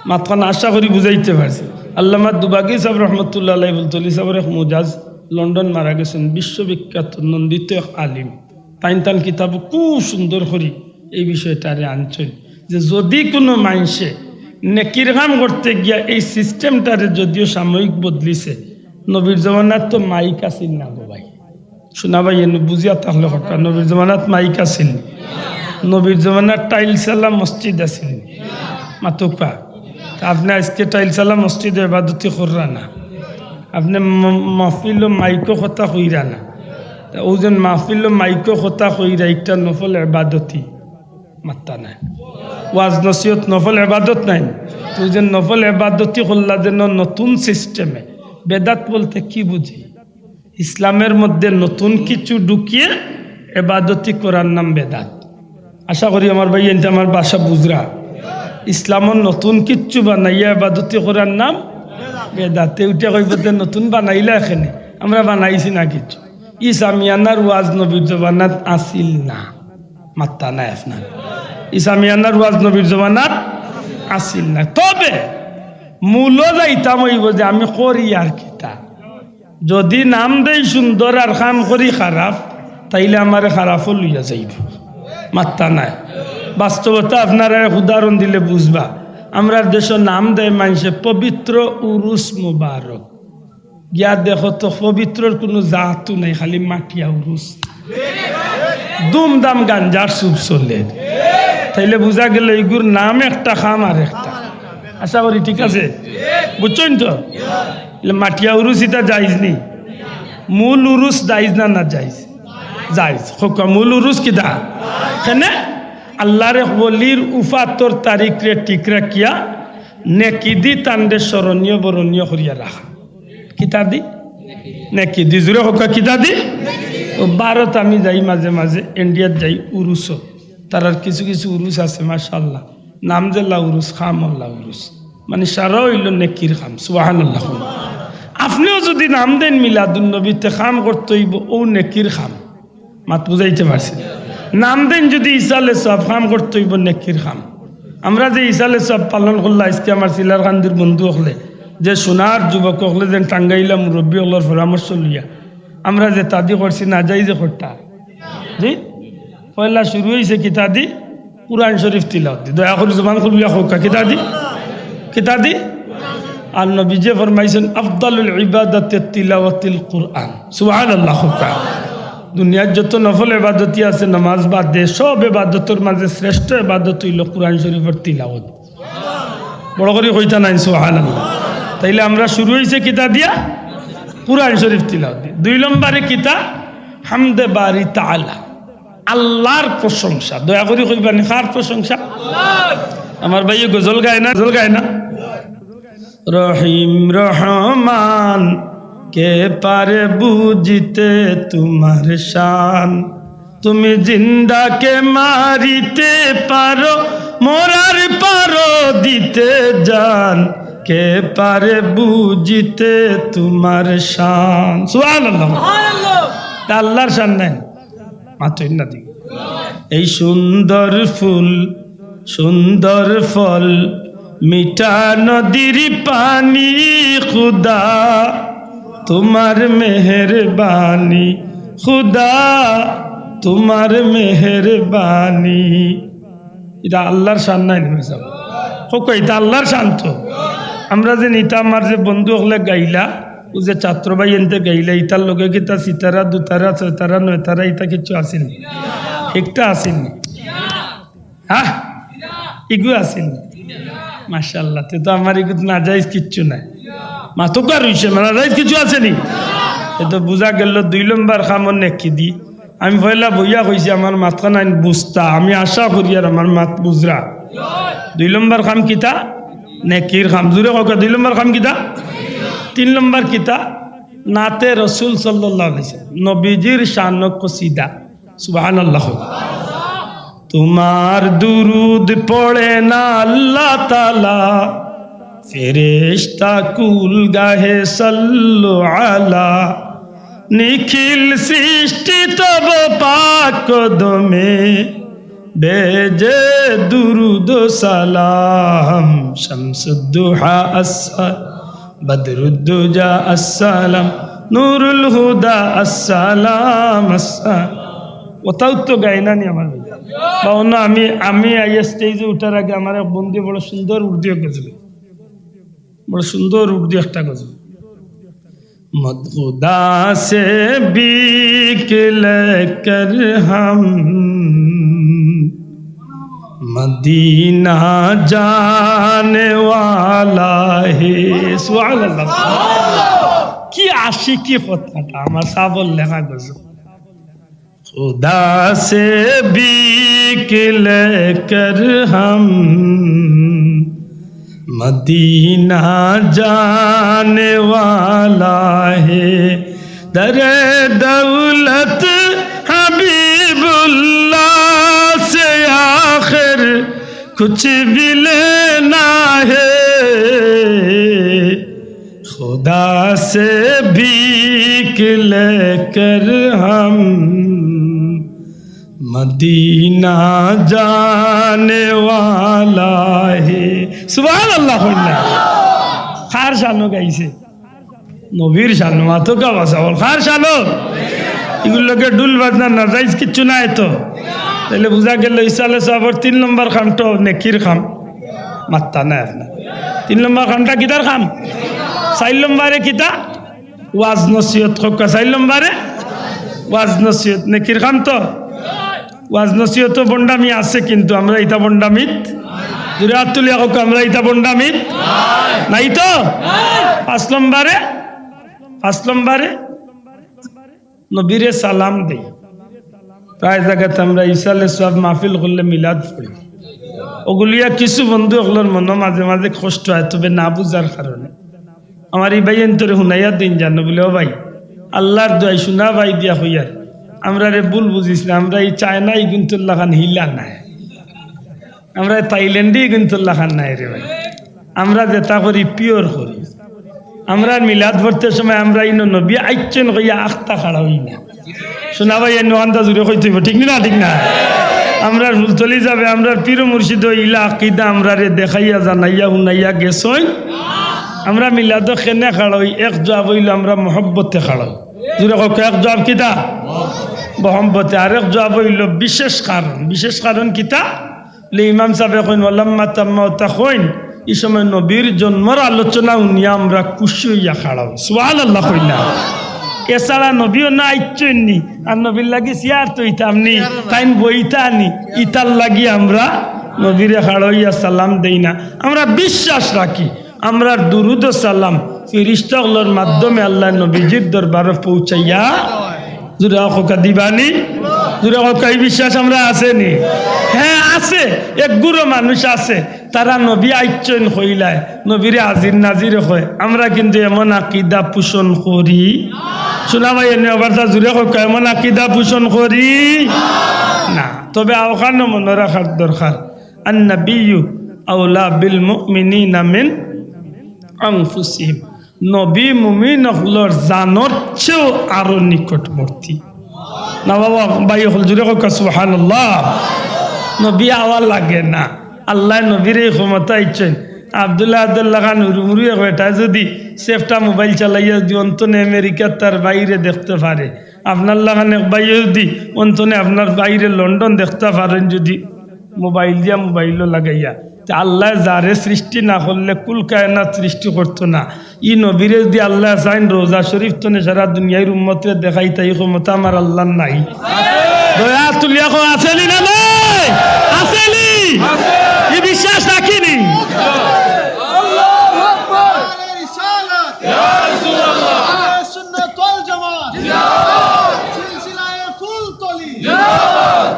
মাতখান আশা করি বুঝাইতে পারছি। আল্লামা দুবাগি সাহেব রহমতুল্লাহ আলাইহি বলতলি সাহেবের এক মুজাজ লন্ডন মারা গেছেন, বিশ্ববিখ্যাত নন্দিত এক আলিম। তাইন কিতাব খুব সুন্দর করি এই বিষয়টারে আনছেন যে যদি কোনো মানুষে নেকির কাম করতে গিয়া এই সিস্টেমটারে যদিও সাময়িক বদলিছে, নবীর জমানাত তো মাইক আসিল না গো ভাই, শোনা ভাই এনে বুঝিয়া থাকলে কথা। নবীর জমানাত মাইক আসিল, নবীর জমানাত টাইলসালা মসজিদ আসিল মাতুপা। আপনি আজকে টাইলসালা মসজিদে ইবাদতি কররা না, আপনি মাহফিল মাইকো কথা কইরা না, ওজন মাহফিল মাইকো কথা কইরা একটা নফল ইবাদতি মাত্তা নাই, ওয়াজ নসিহত নফল ইবাদত নাই। তুই যে নফল ইবাদতি করলা যেন নতুন সিস্টেমে। বেদাত বলতে কি বুঝি? ইসলামের মধ্যে নতুন কিছু ঢুকিয়ে ইবাদতি করার নাম বেদাত। আশা করি আমার ভাই এনতে আমার বাসা বুঝরা। ইসলামের নতুন কিচ্ছু বানাইয়া ইবাদতি করার নাম বেদাত। উঠে কইবতে নতুন বানাইলা, এখানে আমরা বানাইছি না কিছু। ইসামিয়ানার ওয়াজ নবীর জবানাত আসিল না, মাত্তা নাই আপনার। ইসামিয়ানার ওয়াজ নবীর জবানাত আসিল না। তবে মূল যাইতাম হইব যে আমি করি আর কিতা। যদি নাম দেই সুন্দর আর কাম করি খারাপ, তাইলে আমার খারাপও লইয়া যাইব, মাত্তা নাই। বাস্তবতা আপনারা উদাহরণ দিলে বুঝবা। আমরা দেশের নাম দেয় মানুষে পবিত্র উরুস মুবারক, গিয়া দেখো তো পবিত্রর কোনো জাতও নাই, খালি মাটিয়া উরুস, দুমদাম গাঞ্জার সুপ চলে। তাইলে বুঝা গেল এইগুর নাম একটা, খাম আর একটা। আশা করি ঠিক আছে, বুঝছেন তো? মাটিয়া উরুস এটা যাইজ নি, মূল উরুস যাইজ না? না যাইজ, যাইজ। মূল উরুস কিতা? কেন আল্লাহর বলির উফাতর তারিখ রে ঠিক রাখিয়া নেকি দি তান্ডে স্মরণীয় বরণীয় করিয়া রাখা। কিতা দি? নেকি দি। জুড়ে হোক কিতা দি? ও ভারত আমি যাই মাঝে মাঝে, ইন্ডিয়াত যাই উরুসও, তার আর কিছু কিছু উরুস আছে মাশাআল্লাহ, নাম যে উরুস, খামল্লা উরুস, মানে সারা হইল নেকির খাম। সুবহানাল্লাহ। আপনিও যদি নাম দেন মিলাদুন নবীতে, খাম করতে হইব ও নেকির খাম। মাত বুঝাইতে পারছি? নাম দেন যদি ইসালে সব, খাম করতে হইব নেকির খাম। আমরা যে ইসালে সব পালন করলা, আজকে আমার সিলার কান্দির বন্ধু হলে, যে সোনার যুবক হলে, যে টাঙ্গাইলা মুরব্বী হলার পরামর্শ লইয়া আমরা যে তাদি করছি, না যাই যে করতা জি পয়লা শুরু হয়েছে কিতাদি কুরআন শরীফ তিলাওয়াত। দয়া করে জবান খুলিয়া হোক কিতাদি, কিতাদি। আর নবী যে ফরমাইছেন আফদালুল ইবাদাতি তিলাওয়াতুল কুরআন। সুবহানাল্লাহ। দুনিয়ার যত নফল ইবাদতি আছে নামাজ বাদ দিয়ে, সব ইবাদতের মাঝে শ্রেষ্ঠ ইবাদত হইল কুরআন শরীফের তিলাওয়াত। বড় করে কইতা নাই সুবহানাল্লাহ। তাইলে আমরা শুরু হয়েছে কিতা দিয়া, কুরআন শরীফ তিলাওয়াত দিয়ে। 2 নম্বরে কিতা, হামদে বারি তাআলা, আল্লাহর প্রশংসা। দয়া করে কইবানি কার প্রশংসা? আমার ভাই গজল গায় না, গজল গায় না? রহিম রহমান কে পারে বুঝিতে তোমার শান, তুমি জিন্দাকে মারিতে পারো, মরার পারো দিতে জান, কে পারে বুঝিতে তোমার শান। সুবহানাল্লাহ। আল্লাহর শান নাই মাত্র না দিকে। এই সুন্দর ফুল, সুন্দর ফল, মিঠা নদীর পানি, খুদা তোমার মেহেরবানি, খুদা তোমার মেহেরবানি। এটা আল্লাহর শান নাই এটা আল্লাহর শান। তো আমরা যে নিতা আমার যে বন্ধু হলে গাইলা, ও যে ছাত্র ভাই এনতে গাইলা, ইতার লোকে কিতা সিতারা, দুতারা, ছয়তারা, নয়তারা, ইতা কিছু আসেনি, একটা আসেনি। হ্যাঁ ইগু আসেনি মাশাআল্লাহ। তো আমার ইগু না যাইজ কিচ্ছু নাই, মাতকার হইছে, না যাইজ কিছু আসেনি। এ তো বুঝা গেল 2 নম্বর খামর নেকি দি। আমি পয়লা বইয়া কইছি আমার মাথা নাই বুঝতা, আমি আশা করি আর আমার মাত বুঝরা। 2 নম্বর খাম কিতা, নেকির খাম। জুড়ে কক 2 নম্বর খাম কিতা। 3 নম্বর কিতা, নাতে রসুল সাল্লাল্লাহু আলাইহি ওয়াসাল্লাম, নবীজির শান কসিদা। সুবহানাল্লাহ। তোমার দুরুদ পড়ে না আল্লাহ তাআলা, ফেরেশতা কুল গাহে সাল্লু আলা, নিখিল সৃষ্টি তব পাক কদমে, বেজে দুরুদ সালাম, শামসুদ্দুহা আসসালাম, বদরুদ্দুজা আসসালাম, নুরুল হুদা আসসালাম, আসসালাম। ওটাও তো গাইনা নি আমার বা অন্য। আমি আইয়া স্টেজে উঠার আগে আমার এক বন্ধু বড় সুন্দর উর্দু গেছিল, বড় সুন্দর উর্দু একটা গজল। মদখুদা সে বিক লেকর হাম মদিনা জানে ওয়ালা হে। সুবহানাল্লাহ। কি আশিকি কথাটা আমার সাবল লেখা গজল। खुदा से बीक लेकर हम मदीना जाने वाला है, दरे दौलत हबीबुल्लाह से आखिर कुछ भी लेना है, खुदा से भीख लेकर हम मदीना जाने वाला है। सुबहानाल्लाह। खार शानो गाइছে নবীর শানো, মাতো কা ভাষা বল, খার শানো। এগুলোকে ডুল বাজনা না যাইজ কিচ্ছু নাই। তো তাহলে বুঝা গেল ইসালে সাহাবার 3 নম্বর খামটো নেকির খাম, মাত্তা নাই আপনার। 3 নম্বর খামটা কিতার খাম। 4 নম্বরে কিতা, ওয়াজ নসিহত খোকা। 4 নম্বরে ওয়াজ নসিহত নেকির খাম। তো ওয়াজ নসিহত বন্ডামি আছে, কিন্তু আমরা ইতা বন্ডামিত দূরে হাত তুলিয়া হোক, আমরা ইতা বন্ডামিত নাই। তো 5 নম্বরে নবীরে সালাম দেই। প্রায় জায়গাতে আমরা ইসালে সব মাহফিল করলে মিলাদ পড়ি। ওগুলিয়া কিছু বন্ধু ওগুলোর মনে মাঝে মাঝে কষ্ট হয়, তবে না বুঝার কারণে। আমার এই ভাই এন্তরে শুনাইয়া দিন জানো বলে, ও ভাই আল্লাহর দোয়াই শোনা ভাই দিয়া হইয়ার আমরা রে ভুল বুঝিস না, আমরা এই চায়নাই কিন্তু লাগান হিলা নাই, আমরা থাইল্যান্ডেই কিন্তু লাগান নাই রে ভাই। আমরা যেটা করি পিওর করি। আমরা মিলাদ ভরতের সময় আমরা ইনো নবী আইচ্ছেন কইয়া আখতা খাড়া হই না, শোনা ভাই এর নোয়ান্তা জুড়ে কইতে হইব, ঠিক না ঠিক না? আমরা চলে যাবে, আমরা পীর মুর্শিদ ইলা আকিদা আমরা রে দেখাইয়া জানাইয়া হুনাইয়া গেছই। আমরা মিলাদ কেনে খাড়াই, এক জবাব হইল আমরা মহব্বতে খাড়াই, জুড়ে কক এক জবাব কিতা মহব্বতে, আরেক জবাব হইল বিশেষ কারণ। বিশেষ কারণ কিতা? ইমাম সাহেব কইন ওয়ালাম্মা তাম্মা তাখইন, এই সময় নবীর জন্মর আলোচনা উনিয়া আমরা খুশি হইয়া খাড়াও, সুবহানাল্লাহ কই না? এছাড়া নবীও না আইচ্ছনি, আর নবীর লাগি সিয়ার তো ইতামনি তাইন বইতা নি, ইতার লাগি আমরা নবীরে খাড়াইয়া সালাম দেই না। আমরা বিশ্বাস রাখি আমরা দুরুদ ও সালাম ফেরেশতাগুলোর মাধ্যমে আল্লাহ নবীজির দরবারে পৌঁছাইয়া জুড়ে খোকা দিবানি, জুড়ে খোকা এই বিশ্বাস আমরা আসেনি? হ্যাঁ আছে, এক গুরু মানুষ আছে তারা নবী আইচ্ছন কইলায় নবীরে আজির নাজির হয়। আমরা কিন্তু এমন আকিদা পোষণ করি, শোনা ভাই এনে আবার তা জুড়ে খোকা এমন আকিদা পোষণ করি না। তবে ওখানে মনে রাখার দরকার, আন-নাবিয়্যু আওলা বিল মুমিনিনা মিন আনফুসিহিম, নবী মুমিন হলর জানর চেয়েও আরো নিকটবর্তী। না বাবা ভাই হল জুড়ে হোক সুবহানাল্লাহ। নবী আওয়ার লাগে না, আল্লাহ নবীর এই ক্ষমতা ইচ্ছেন। আব্দুল্লাহ খান হুরুমুরিয়া কয়টা যদি সেফটা মোবাইল চালাইয়া যদি অন্তনে আমেরিকা তার বাইরে দেখতে পারে, আপনার লাগান এক ভাই যদি অন্তনে আপনার বাইরে লন্ডন দেখতে পারেন, যদি মোবাইল দিয়া মোবাইলও লাগাইয়া, আল্লাহ যারে সৃষ্টি না করলে কুল কায়নাত সৃষ্টি করতো না। ই নবীরে যদি আল্লাহ চাইন রোজা শরীফ তো সারা দুনিয়ার উম্মতে দেখাই, তাই ক্ষমতা আমার আল্লাহ নাই। দয়া তুলিয়া আসেনি না নাই? আসেনি? এই বিশ্বাস রাখিনি?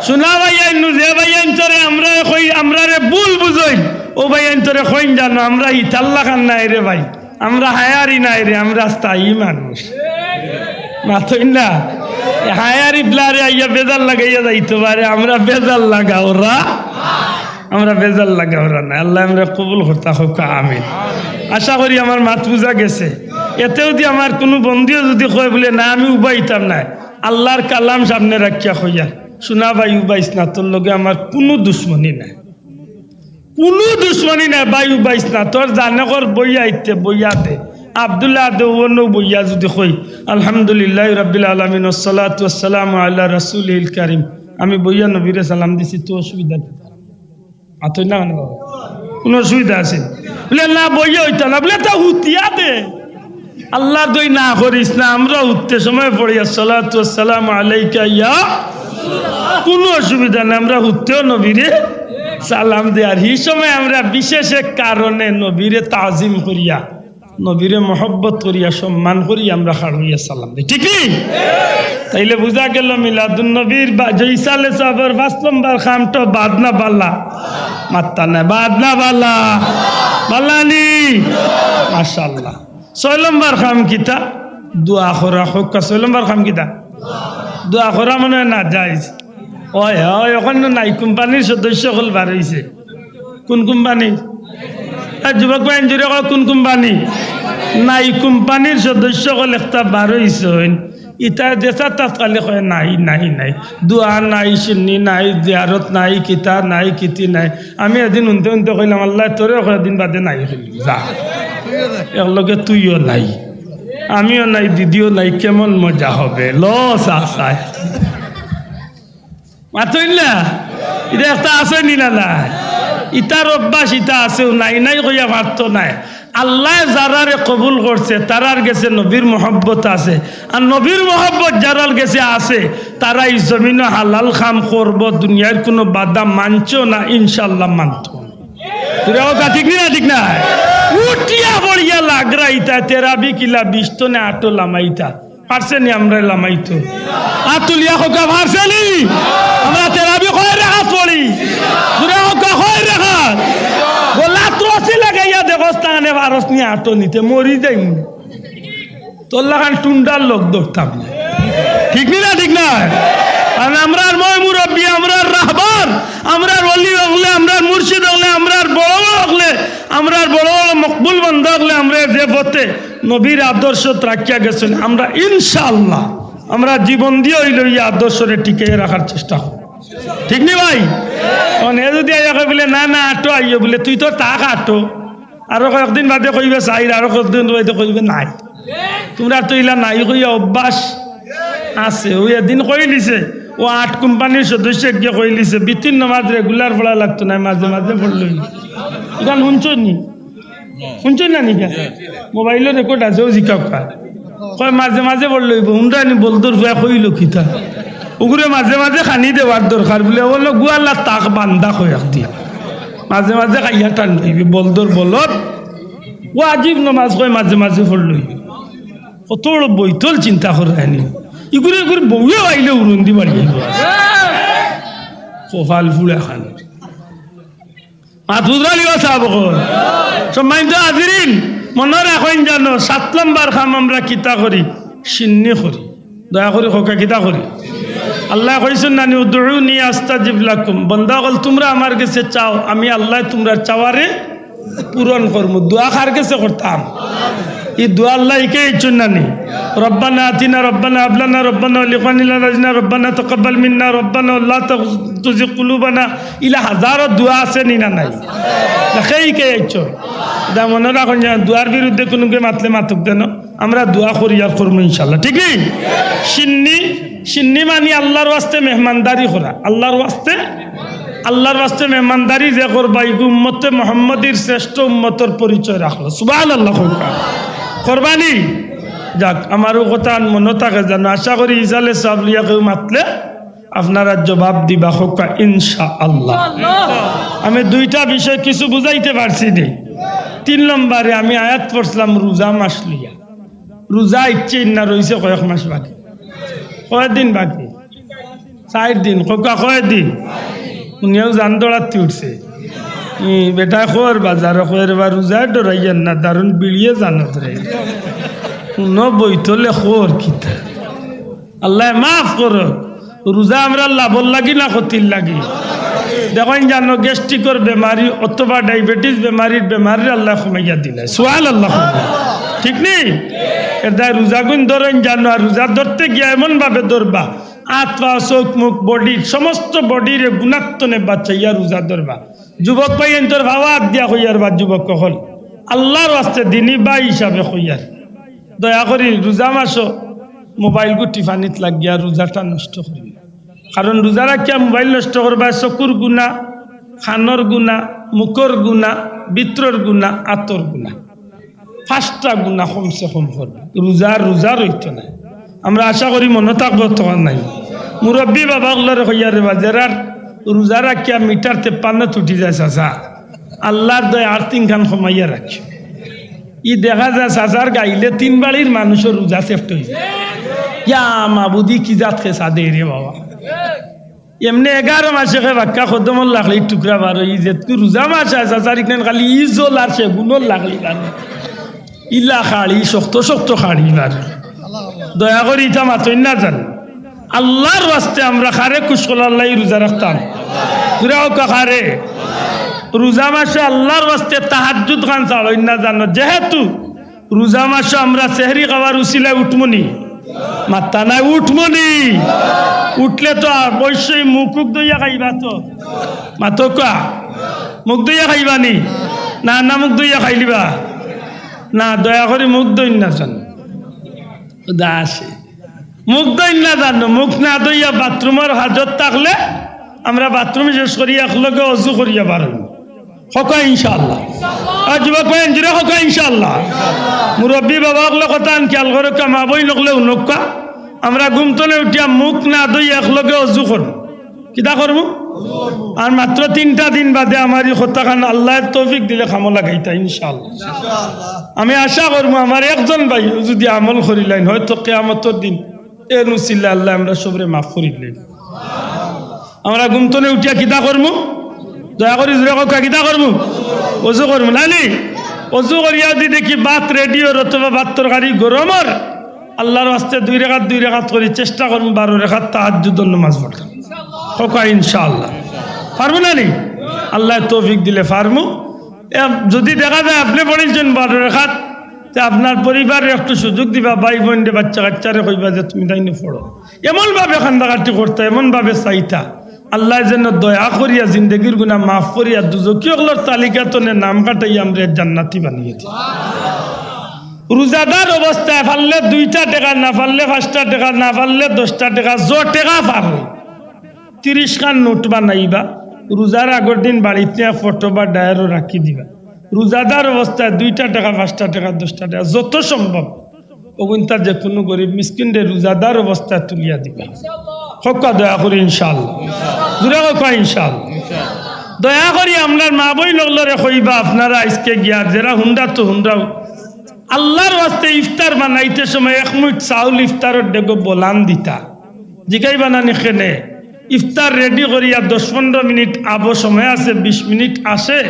শোনা ভাই যে ভাই অন্তরে আমরা কই আমরা রে ভুল বুঝই, ও ভাই অন্তরে কইন জানো আমরা ইতাল্লা খান নাই রে ভাই, আমরা হায়ারি নাই রে, আমরা স্থায়ী মানুষ মাথই না। হায়ারি ব্লারে আইয়া বেজাল লাগাইয়া যাইতে পারে, আমরা বেজাল লাগা ওরা, আমরা বেজাল লাগা ওরা না। আল্লাহ আমরা কবুল করতে হোক, আমিন। আশা করি আমার মাত বুঝা গেছে। এতেও যদি আমার কোনো বন্ধুও যদি কয় বলে না আমি উবাইতাম না, আল্লাহর কালাম সামনে রাখিয়া কইয়া শোনা ভাই উবাইস না, তোর লগে আমার কোনো দুশ্মনী নাই, কোনো দুশ্মনী নাই ভাই উবাইস না, তোর জানকর বইয়া ইতে বইয়া দে, আব্দুল্লাহ দে অন্য বইয়া যদি কই আলহামদুলিল্লাহ রাব্বিল আলামিন ওয়াসসালাতু ওয়াসসালামু আলা রাসূলিল কারীম, আমি বইয়া নবীরে সালাম দিছি, তো অসুবিধা আতই না বাবা, কোনো অসুবিধা আছে বলে না বইয়া হইতা না বলে তা হুতিয়া দে, আল্লাহ দই না করিস না, আমরা উঠতে সময় পড়ি আসসালাতু ওয়াসসালামু আলাইকা ইয়া, কোনো অসুবিধা নেই, আমরা উঠতেও নবীরে সালাম দে। আর এই সময় আমরা বিশেষ এক কারণে নবীরে তাজিম করিয়া, নবীরে মহব্বত করিয়া, সম্মান করিয়া আমরা খাড়িয়া সালাম দিই, ঠিক নেই? তাইলে বুঝা গেল মিলাদুন নবীর জৈসালে সাহেবের 5 নম্বর খামটা বাদনা বাল্লা মাত্তা না, বাদনা বাল্লা বাল্লানি মাশাআল্লাহ। 6 নম্বর খাম কিতা দোয়া করা হোক। 6 নম্বর খাম কিতা দোয়া করা মনে না যাইজ। ওই হয় ওখানে নাই, কোম্পানির সদস্য হল বার হয়েছে। কোন কোম্পানি? যুবক বাহিনী জুড়ে কোন কোম্পানি? নাই কোম্পানির সদস্য হল একটা বার হয়েছে। ইটা দেশা তাৎকালে কয় নাই নাই নাই, দোয়া নাই, সিন্নি নাই, জিয়ারত নাই, কিতা নাই, কিতি নাই। আমি এদিন উনতে উনতে কইলাম আল্লাহ তোরে কয়েকদিন বাদে নাই হইল যা, একলগে তুইও নাই আমিও নাই দিদিও নাই, কেমন মজা হবে লস আসায় মাতই না। এটা একটা আছে নি না নাই? ইটার অভ্যাস ইটা আছেও নাই নাই কইয়া পারত নাই। আল্লাহ যারারে কবুল করছে তারার গেছে নবীর মহব্বত আছে, আর নবীর মহব্বত যারার গেছে আছে তারা এই জমিনে হালাল খাম করব, দুনিয়ার কোনো বাধা মানছো না, ইনশাল্লাহ মানত। ঠিক না? ঠিক না? উঠিয়া বড়িয়া লাগরা ইতা তেরাবি কিলা 20 টনে আটো লামাইতা পারছে নি? আমরা লামাইতো আতুলিয়া হোকা পারছে নি? আমরা তেরাবি কয় রেখা পড়ি, দূরে হোকা কয় রেখা গোলা ত্রসি লাগাইয়া দেখস্তানে ভারস নিয়ে আটো নিতে মরি যাই, তোর লাগান টুন্ডার লোক ধরতাম না, ঠিক না? ঠিক না? কয় কারণ আমরার মই মুরব্বী, আমরার রাহবার, আমরার ওলি হলে, আমরার মুর্শিদ হলে, আমরার বড় হলে, আমরার বড় মকবুল বন্ধ হলে, আমরা যে পথে নবীর আদর্শ রাখিয়া গেছেন, আমরা ইনশাআল্লাহ আমরা জীবন দিয়ে হইল এই আদর্শরে টিকে রাখার চেষ্টা করব। ঠিক নি ভাই? এ যদি আইয়া বলে না না আটো আইয় বলে তুই তো তাক আটো, আরো কয়েকদিন বাদে কইবে চাই, আরো কয়েকদিন বাদে কইবে নাই, তোমরা তো ইলা নাই কইয়া অভ্যাস আছে। ওই এদিন কই লিছে ও 8 কোম্পানির সদস্য গিয়ে কই লিছে বিতিন নামাজ রেগুলার পড়া লাগতো না, মাঝে মাঝে পড়লই। গান শুনছো না নিকা? মোবাইলের রেকর্ড আছে, ও জিকা কয় মাঝে মাঝে পড়লই। হুন্ডানি বলদর ভুয়া কইল খিতা ওগুলো মাঝে মাঝে খানি দেওয়ার দরকার বলে বললো গুয়াল্লা তাক বান্ধা হয়ে দিয়া মাঝে মাঝে খাইয়া টান লইবি বলদর বলত ও আজিব নমাজ কয় মাঝে মাঝে পড়লই। কত বড় বৈতল চিন্তা করায়নি ইগুলো এগুলো বউয়ে আইলে উড়ন্দি বাড়ি কপাল ফুলে খান মাথুদরালি সাহেব সম্মানিত হাজিরিন, মনে রাখেন জানো 7 নম্বর কাম আমরা কিতা করি, সিন্নি করি। দয়া করে হোকা কিতা করি। আল্লাহ কইছেন নানি উদউনি আস্তাজিব লাকুম, বান্দা বল তোমরা আমার কাছে চাও, আমি আল্লাহ তোমরা চাওয়ারে পূরণ করবো। দোয়া কার কাছে করতাম? এই দোয়া আল্লাহ কে ইচ্ছুন নানি রব্বানা আতিনা রব্বানা আবলানা রব্বানা লিখানিলা রাজনা রব্বানা তাকাব্বাল মিন্না রব্বানা লা তুযিগ কুলুবানা, ইলা হাজারো দোয়া আছে নি না নাই? সেই কে ইচ্ছো দা মনে রাখুন, দোয়ার বিরুদ্ধে কোনোকে মাতলে মাতুক দেন, আমরা দোয়া করি আর করবো ইনশাল্লাহ। ঠিক নেই? সিন্নি মানি আল্লাহর ওয়াস্তে মেহমানদারি করা, আল্লাহর ওয়াস্তে মেহমানদারি যে করবা, ইগু উম্মতে মুহাম্মদীর শ্রেষ্ঠ উম্মতর পরিচয় রাখলো। সুবহানাল্লাহ করবানি। যাক, আমারও কথা মনে থাকে জানো, আশা করি ইসালে সব লিয়া কেউ মাতলে আপনারা জবাব দিবা হোকা ইনশাআল্লাহ। আমি 2টা বিষয় কিছু বুঝাইতে পারছি নি। 3 নম্বরে আমি আয়াত পড়ছিলাম রোজা মাস লিয়া। রোজা ইচ্ছে না রয়েছে কয়েক মাস বাকি, কয়েকদিন বাকি, 4 দিন। কোকা কয়েকদিন উনিও জান দৌড়াতে উঠছে বেটা খোর বাজার খোর বা রোজায় ডরাইয়েন না, দারুণ বিড়িয়ে জানো ধরে বইতলে খোর কিতা। আল্লাহ মাফ করো। রোজা আমরা লাভর লাগি না ক্ষতির লাগি? দেখেন জানো গ্যাস্ট্রিকর বেমারি অথবা ডায়াবেটিস বেমারির আল্লাহ কমাইয়া দিলে। সুবহানাল্লাহ। ঠিক নেই? এটা রোজা গুণ ধরেন জানো, আর রোজা ধরতে গিয়ে এমন ভাবে ধরবা আত্মা চোখ মুখ বডির সমস্ত বডির গুণাত্মনে বাচ্চাইয়া রোজা ধরবা। যুবক পাইয়েন তোর ভাবা দিয়া হইয়ার বা যুবক কখন আল্লাহর ওয়াস্তে দিনী বা হিসাবে হইয়ার দয়া করি রোজা মাসও মোবাইল গুটি পানিত লাগিয়া রোজাটা নষ্ট করি। কারণ রোজা রাখিয়া মোবাইল নষ্ট করবা চকুর গুণা, খানোর গুণা, মুখর গুণা, বিত্রর গুণা, আতর গুণা, 5টা গুণা কমসে কম করবে। রোজা রইত না। আমরা আশা করি মনে থাকবো তখন নাই। মুরব্বী বাবাগুলোর হইয়ারে বাজার রোজা রাখিয়া মিটার 53 উঠি যায় চাচা, আল্লাহর দয় আর 3 খান কমাইয়া রাখি। ই দেখা যায় চাচার গাইলে 3 বাড়ির মানুষের রোজা সেফট হয়ে যায়। ইয়া মাবুদি কি জাত খেসা দে রে বাবা। এমনি 11 মাসে বাক্কা খদমল লাগলি টুকরা বার ই যে রোজা মাস আছে চাচার ইখান খালি ইজল আর সে গুণর লাগলি কারণ ইলা খাড়ি শক্ত খাড়ি বার। দয়া করি ইটা মাতই না জান। আল্লাহর ওয়াস্তে আমরা খারে কুশলাল্লাহ রোজা রাখতাম। দুরাও কারে রোজা মাসে আল্লাহর ওয়াস্তে তাহাজ্জুদ খান চালই না জানো। যেহেতু রোজা মাসে আমরা সেহরি খাওয়ার উসিলায় উঠমনি, মাত্তা নাই উঠমনি, উঠলে তো অবশ্যই মুখ দইয়া খাইবা। তো মাতকা মুখ দইয়া খাইবানি না? না মুখ দইয়া খাইলিবা না? দয়া করে মুখ দইন না জানো দাসে মুখ দইন না জানো। মুখ না দইয়া বাথরুমের হাজত থাকলে আমরা বাথরুমে শেষ করি একলগে অজু করিয়া পারব। হকা ইনশাআল্লাহ। আর যুবক ভাই জুড়ে হকা ইনশাআল্লাহ। মুরব্বী বাবা হলে কথা খেয়াল করে কামাবই নকলে উনকা আমরা ঘুমতলে উঠিয়া মুখ না দইয়া একলগে অজু করব। কিতা করবো? আর মাত্র 3টা দিন বাদে আমার হত্যাখান আল্লাহ তৌফিক দিলে খামো লাগাইতা ইনশাআল্লাহ। আমি আশা করবো আমার একজন ভাই যদি আমল করিলেন হয়তো কিয়ামতের দিন এ নুসিল্লা আল্লাহ আমরা সবরে মাফ করিলেন। আমরা ঘুমতলে উঠিয়া কিতা করবো? দয়া করি জোরে কথা কিতা করবো? অজু করবো নানি। অজু করিয়া যদি দেখি ভাত রেডিওর অথবা ভাত তরকারি গরমর আল্লাহর ওয়াস্তে 2 রাকাত করি চেষ্টা করুন 12 রাকাত তাহাজ্জুদের নামাজ পড়তাম হোক ইনশাআল্লাহ পারবো না নি আল্লাহ তৌফিক দিলে পারবো যদি দেখা যায় আপনি পড়েছেন 12 রাকাত তে আপনার পরিবারের একটু সুযোগ দিবা ভাই বোন বাচ্চা কাচ্চারে কইবা যে তুমি তাই পড়ো এমনভাবে খান্দাকাটি করতে এমনভাবে চাইতা আল্লাহ যেন দয়া করিয়া জিন্দগির গুনাহ মাফ করিয়া দুজকিয়গুলোর তালিকা তনে নাম কাটাই আমরা জান্নাতি বানিয়ে দিই রোজাদার অবস্থায় পারলে 2টা টাকা না পারলে 5টা টাকা না পারলে 10টা টাকা টাকা পারো 30 খান নোট বানাইবা রোজার আগের দিন বাড়িতে ফটো বা ডায়েরও রাখি দিবা রোজাদার অবস্থায় 2টা টাকা 5টা টাকা 10টা টাকা যত সম্ভব ওগুনটা যে কোনো গরিব মিসকিনরে রোজাদার অবস্থায় তুলিয়া দিবা হকা দয়া করি ইনশাআল্লাহ জোরে হকা ইনশাআল্লাহ দয়া করি আপনার মা বই লগলরে কইবা আপনারা আজকে গিয়া যারা হুন্ডা তো হুন্ডাও আল্লাহর ওয়াস্তে ইফতার বানাইতে সময় 1 মিনিট চাউল ইফতারের ডেগো বলান দিতা জিকাই বানানি খেনে ইফতার রেডি করিয়া 10-15 মিনিট আবো সময় আছে 20 মিনিট আসে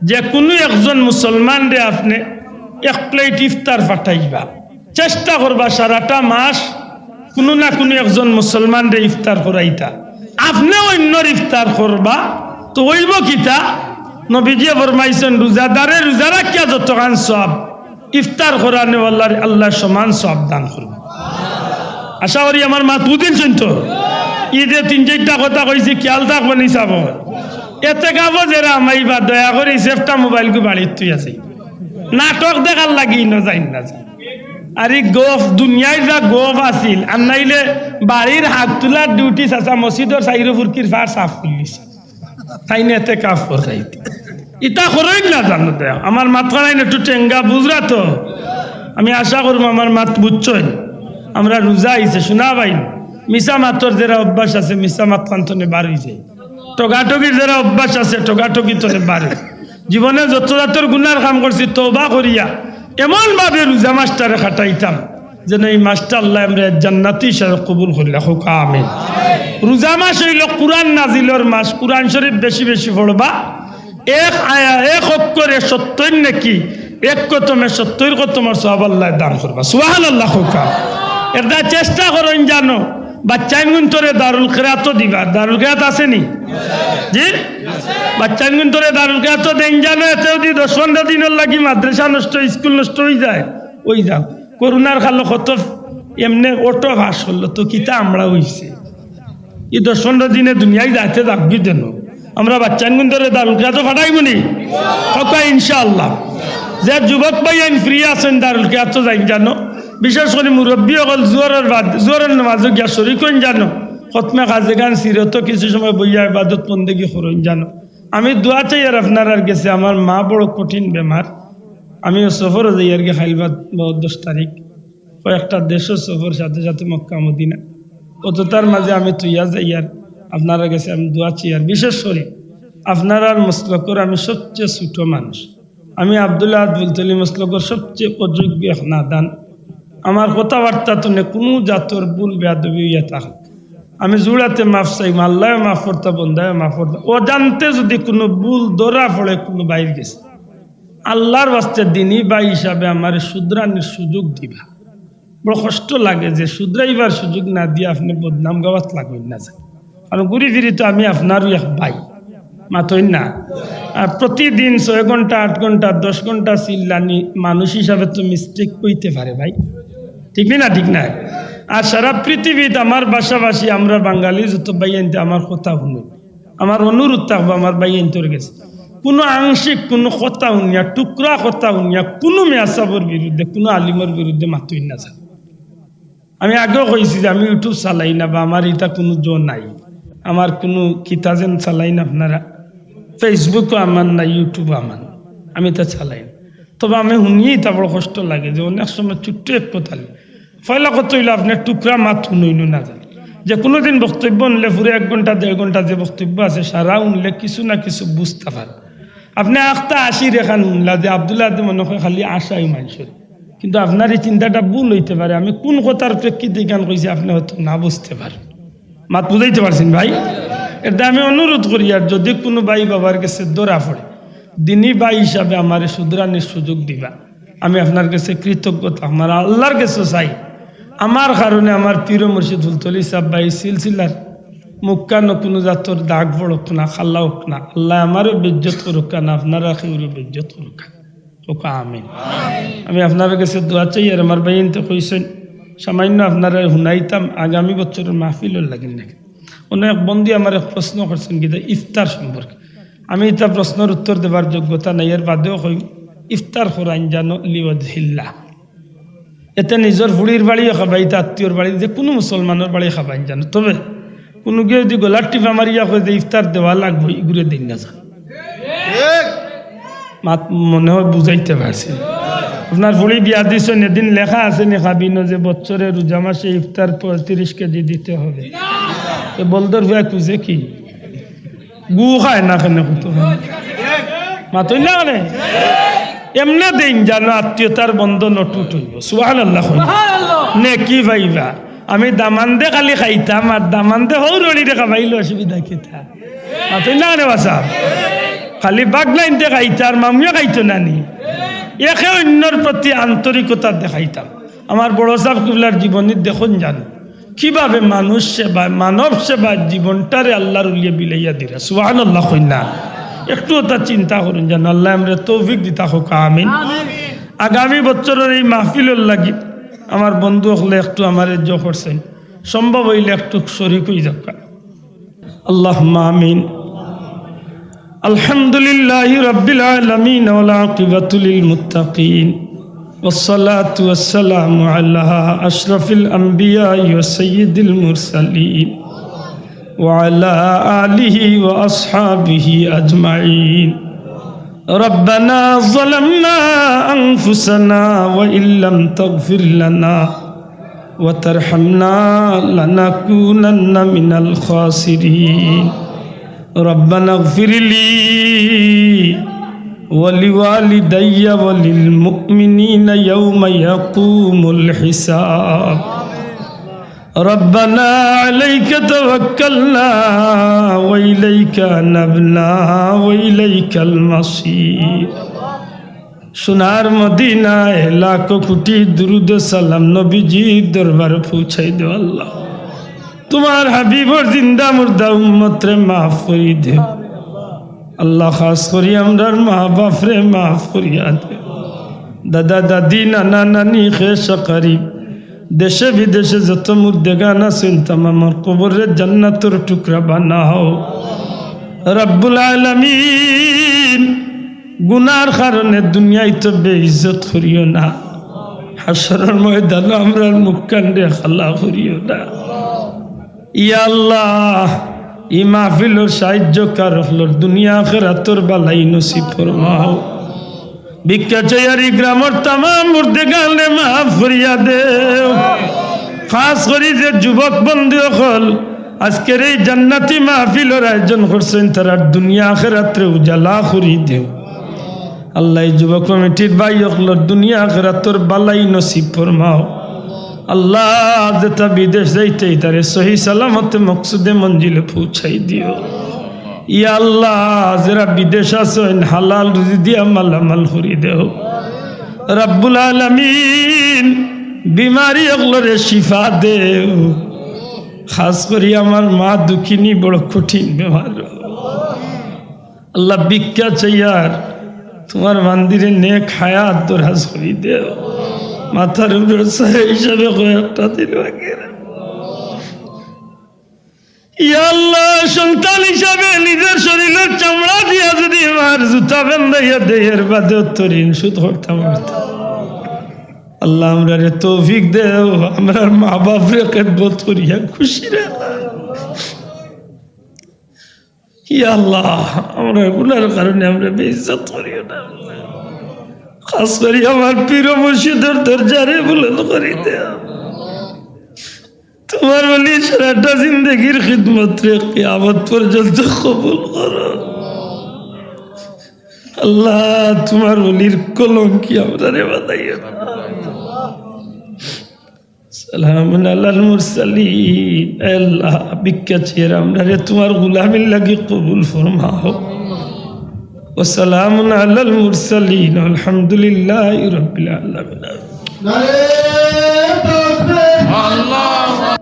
যে কোনো একজন মুসলমান রে আপনি 1 প্লেট ইফতার পাঠাইবা চেষ্টা করবা সারাটা মাস কোনো না কোনো একজন মুসলমান রে ইফতার করাইতা আপনি অন্যর ইফতার করবা তো হইব কিতা নবীজি ফরমাইছেন রোজাদারে রোজা রাখিয়া যতখান সওয়াব ইফতার করানে আল্লাহ সমান সওয়াব দান করবে আশা করি আমার মা দুদিন শুনতো ঈদে 3-4টা কথা কইছি খেয়াল থাকবো নি চাব এতে গাবো যারা আমাইবা দয়া করে সেফটা মোবাইলকে বাড়ির তুই আছে নাটক দেখার লাগি না যাই না আর এই গোফ দুনিয়ায় যা গোফ আছিল আর নাইলে বাড়ির হাত তোলার ডিউটি চাচা মসজিদর সাইরো ফুরকির ফার সাফ করলিছে তাই না এতে কাফ করাইতে ইটা করই না জানো দে আমার মাথা নাই একটু টেঙ্গা বুঝরা তো আমি আশা করব আমার মাত বুঝছই আমরা রোজা আইছে শোনা ভাই মিছা মাতর যারা অভ্যাস আছে মিছা মাত কান্তনে বার হয়ে যায় টগাটগির যারা অভ্যাস আছে টগাটগি তনে বাড়ে জীবনে যত জাতর গুনার কাম করছি তওবা করিয়া এমনভাবে রোজা মাসটারে খাটাইতাম যেন এই মাসটা আল্লাহ আমরা জান্নাতি হিসাবে কবুল করলে হোক আমিন রোজা মাস হইল কোরআন নাজিলের মাস কোরআন শরীফ বেশি বেশি পড়বা এক আয়া এক অক্ষরে 70 নাকি এক কতমে 70 কতমের সওয়াব আল্লাহ দান করবা সুবহানাল্লাহ হোক এটা চেষ্টা করেন জানো বাচ্চাইন গুন্তরে দারুল কিরাত দিবা দারুল কিরাত আছে নি জি বাচ্চাইন গুন্তরে দারুল কিরাত দেন জানো এতে যদি 10-15 দিনের লাগি মাদ্রাসা নষ্ট স্কুল নষ্ট হয়ে যায় ওই যাও করোনার খালো কত এমনি অটো ভাস হলো তো কিতা আমরা হইছে এই 10-15 দিনে দুনিয়ায় যাইতে থাকবি দেন আমরা বাচ্চাইন গুন্তরে দারুল কিরাত ফাটাইব নি হকা ইনশাআল্লাহ যে যুবক ভাইয়ান ফ্রি আছেন দারুল কিরাত যাই জানো বিশেষ করে মুরব্বী অকল জোরের নামাজে গিয়া শরীক হইন জানো খতমে কাজে গান সিরত কিছু সময় বইয়া ইবাদত বন্দেগি করইন জানো আমি দোয়া চাই আর আপনার আর গেছে আমার মা বড় কঠিন বেমার আমি সফরও যাই আর গে খাইলবাদ 10 তারিখ কয়েকটা দেশের সফর সাথে সাথে মক্কা মদিনা অতটার মাঝে আমি তুইয়া যাই আর আপনারা গেছে আমি দোয়া চাই আর বিশেষ করে আপনারা মসলকর আমি সবচেয়ে ছোট মানুষ আমি আব্দুল্লাহ আব্দুল মসলকর সবচেয়ে অযোগ্য নাদান আমার কথাবার্তা তো কোনো জাতর ভুল বেয়াদবি ইয়া থাকে আমি জুড়াতে মাফ চাই আল্লাহ মাফ করতে বন্ধায় মাফ করতে ও জানতে যদি কোনো ভুল ধরা পড়ে কোনো বাইর গেছে আল্লাহর বাস্তে দিনই বা হিসাবে আমার শুধরানির সুযোগ দিবা বড় কষ্ট লাগে যে শুধরাইবার সুযোগ না দিয়ে আপনি বদনাম গাওয়াত লাগবেন না যায় কারণ ঘুরি ফিরি তো আমি আপনারও এক ভাই মাতই না আর প্রতিদিন 6 ঘন্টা 8 ঘন্টা 10 ঘন্টা চিল্লানি মানুষ হিসাবে তো মিস্টেক কইতে পারে ভাই ঠিক না ঠিক না আর সারা পৃথিবীতে আমার বাসাবাসী আমরা বাঙালি যত বাইনতে আমার কথা শুনুন আমার অনুরোধ থাকবো আমার বাইনতর গেছে কোনো আংশিক কোনো কথা শুনিয়া টুকরা কথা শুনিয়া কোনো মেয়াসাবর বিরুদ্ধে কোনো আলিমের বিরুদ্ধে মাতই না যায় আমি আগেও কইছি যে আমি ইউটিউব চালাই না বা আমার এটা কোনো জোর নাই আমার কোনো কিতাবেন চালাই না আপনারা ফেসবুকও আমার না ইউটিউব আমার আমি তা চালাই না তবে আমি শুনিয়েই তা বড় কষ্ট লাগে যে অনেক সময় ছোট্ট এক কথা ফয়লা কত হইলে আপনার টুকরা মাত শুনইল না যায় যে কোনো দিন বক্তব্য উনলে পুরো 1 ঘন্টা 1.5 ঘন্টা যে বক্তব্য আছে সারা উনলে কিছু না কিছু বুঝতে পারে আপনি আখটা 80 রেখান উনলা যে আব্দুল্লাহ মনে হয় খালি আশাই মানুষের কিন্তু আপনার এই চিন্তাটা ভুল হইতে পারে আমি কোন কথার প্রেক্ষিতে গান কইছি আপনি হয়তো না বুঝতে পারেন মাত বুঝাইতে পারছেন ভাই এটা আমি অনুরোধ করি আর যদি কোনো ভাই বাবার কাছে দৌড়া পড়ে দিনী ভাই হিসাবে আমার শুধরানির সুযোগ দিবা আমি আপনার কাছে কৃতজ্ঞতা আমার আল্লাহর কাছে চাই আমার কারণে আমার পীর মুর্শিদ ফুলতলি সাহেব ভাই সিলসিলার মুক্কানো কোনো জাতর দাগ পড়ক না খাল্লা হোক না, আল্লাহ আমারও বেজ্জত করুক না, আপনারা কেউরও বেজ্জত করুক। আমিন। আমি আপনার কাছে দোয়া চাই। আর আমার ভাই এনতে কইছেন সামান্য আপনারা শুনাইতাম আগামী বছরের মাহফিলের লাগিন নাকি। অনেক বন্ধু আমার এক প্রশ্ন করছেন কিন্তু ইফতার সম্পর্কে। আমি এটা প্রশ্নের উত্তর দেবার যোগ্যতা নাই, এর বাদেও কই ইফতার করাইন জানো লিওয়াজহিল্লাহ। এতে নিজের ফুড়ির বাড়িও খাবাই, তা আত্মীয়র বাড়ি, যে কোনো মুসলমানের বাড়ি খাবাইন জানো। তবে কোনো কেউ যদি গোলার টিপা মারিয়া করে যে ইফতার দেওয়া লাগবে এগুলো দিন না যান, মাত মনে হয় বুঝাইতে পারছি। আপনার ফুড়ি বিয়া দিচ্ছেন, এদিন লেখা আছে নি খাবিনো যে বছরে রোজা মাসে ইফতার 35 কেজি দিতে হবে। বলদর ভাই খুঁজে কি গু খায় না কেন মাতই না কেন এমনি দিন জানো আত্মীয়তার বন্ধন অটুট হইব। সুবহানাল্লাহ নে কি ভাইবা আমি দামান্দে খালি খাইতাম আর দামান্দে হৌরণিতে খাবাইলে অসুবিধা কিতা মাতই না কেন বাসা খালি বাঘ লাইনতে খাইতাম মামিও খাইতো নানি একে অন্যর প্রতি আন্তরিকতা দেখাইতাম। আমার বড় সাহেব কিবলার জীবনী দেখুন জানো কিভাবে মানুষ সেবায় মানব সেবায় জীবনটারে আল্লাহর উলিয়ে বিলাইয়া দিরা। সুবহানাল্লাহ কইনা একটু তা চিন্তা করুন যেন আল্লাহ আমরা তৌফিক দিতা হোক। আমিন। আগামী বছরের এই মাহফিলের লাগি আমার বন্ধু হলে একটু আমার এজ করছেন, সম্ভব হইলে একটু শরীক হয়ে যাক। আল্লাহুম্মা আমিন। আলহামদুলিল্লাহি রাব্বিল আলামিন ওয়াল আকিবাতু লিল মুত্তাকিন والصلاة والسلام على أشرف الأنبياء وسيد المرسلين وعلى آله وأصحابه أجمعين. ربنا ظلمنا أنفسنا وإن لم تغفر لنا وترحمنا لنكونن من الخاسرين. ربنا اغفر لي ولوالدي وللمؤمنين يوم يقوم الحساب. ربنا عليك توكلنا وإليك نبنا وإليك المصير. সোনার মদিনায় লাখো কোটি দুরুদ সালাম নবীজির দরবার পৌঁছাই দে আল্লাহ। তোমার হাবিবর জিন্দা মুর্দা উম্মতরে মাফ করে দে আল্লাহ। খাস করি আমরার মা বাপরে মাফ করিয়া দে, দাদা দাদি নানা নানি খেস করিব দেশে বিদেশে যত মুর্দেগান আছেন তামার কবরের জান্নাতের টুকরা বানাও রব্বুল আলামিন। গুনার কারণে দুনিয়ায় তো বেইজ্জত করিও না, হাসরের ময়দানে আমরার মুখ কান্ডে খালা করিও না। ইয়া আল্লাহ ই মাহফিলের সাহায্যকার হলোর দুনিয়া আখিরাতের বালাই নসিব ফরমাও। ভিক্ষা চাইয়ারি গ্রামের তামাম মুর্দেগানে মাফ করিয়া দেও। খাস করি যে যুবক বন্ধু হল আজকের এই জান্নাতি মাহফিলের আয়োজন করছেন তারা দুনিয়া আখিরাতে উজালা করি দেও আল্লাহ। যুবক কমিটির ভাই হলোর দুনিয়া আখিরাতের বালাই নসিব ফরমাও আল্লাহ। যেটা বিদেশ যাইতেই তারে সহি সালামতে মকসুদে মঞ্জিলে পৌঁছাই দিও ইয়া আল্লাহ। যারা বিদেশ আছেন হালাল রুজি দিয়া মালামাল করি দেও রব্বুল আলামিন। বিমারি ওগুলোরে শিফা দেও। খাস করি আমার মা দুঃখিনী বড় কঠিন বেমার আল্লাহ। ভিক্ষা চাইয়ার তোমার মন্দিরে নেক হায়াত দরাজ করি দেও। মাথার উপর হিসাবে কয়েকটা দিন ইয়া আল্লাহ। সন্তান হিসাবে নিজের শরীরের চামড়া দিয়া যদি আমার জুতা বেঁধাইয়া দেহের বাদে তরিন সুদ করতাম আল্লাহ। আমরা রে তৌফিক দেও, আমরা মা বাপরে খেদমত করিয়া খুশি রে ইয়া আল্লাহ। আমরা গুনার কারণে আমরা বেইজ্জত করিও না। খাস করি আমার পীর মুর্শিদের দরজারে বুলন্দ করি দেও। তোমার বলি সারাটা জিন্দগির খিদমত রে কিয়ামত পর্যন্ত কবুল করো আল্লাহ। তোমার বলির কলঙ্কি আমরা রে বাঁধাইও না। সালামুন আলাল মুরসালিন। আল্লাহ ভিক্ষা চেয়ে আমরা রে তোমার গোলামির লাগি কবুল ফরমাও। وسلام على المرسلين والحمد لله رب العالمين. আল্লাহ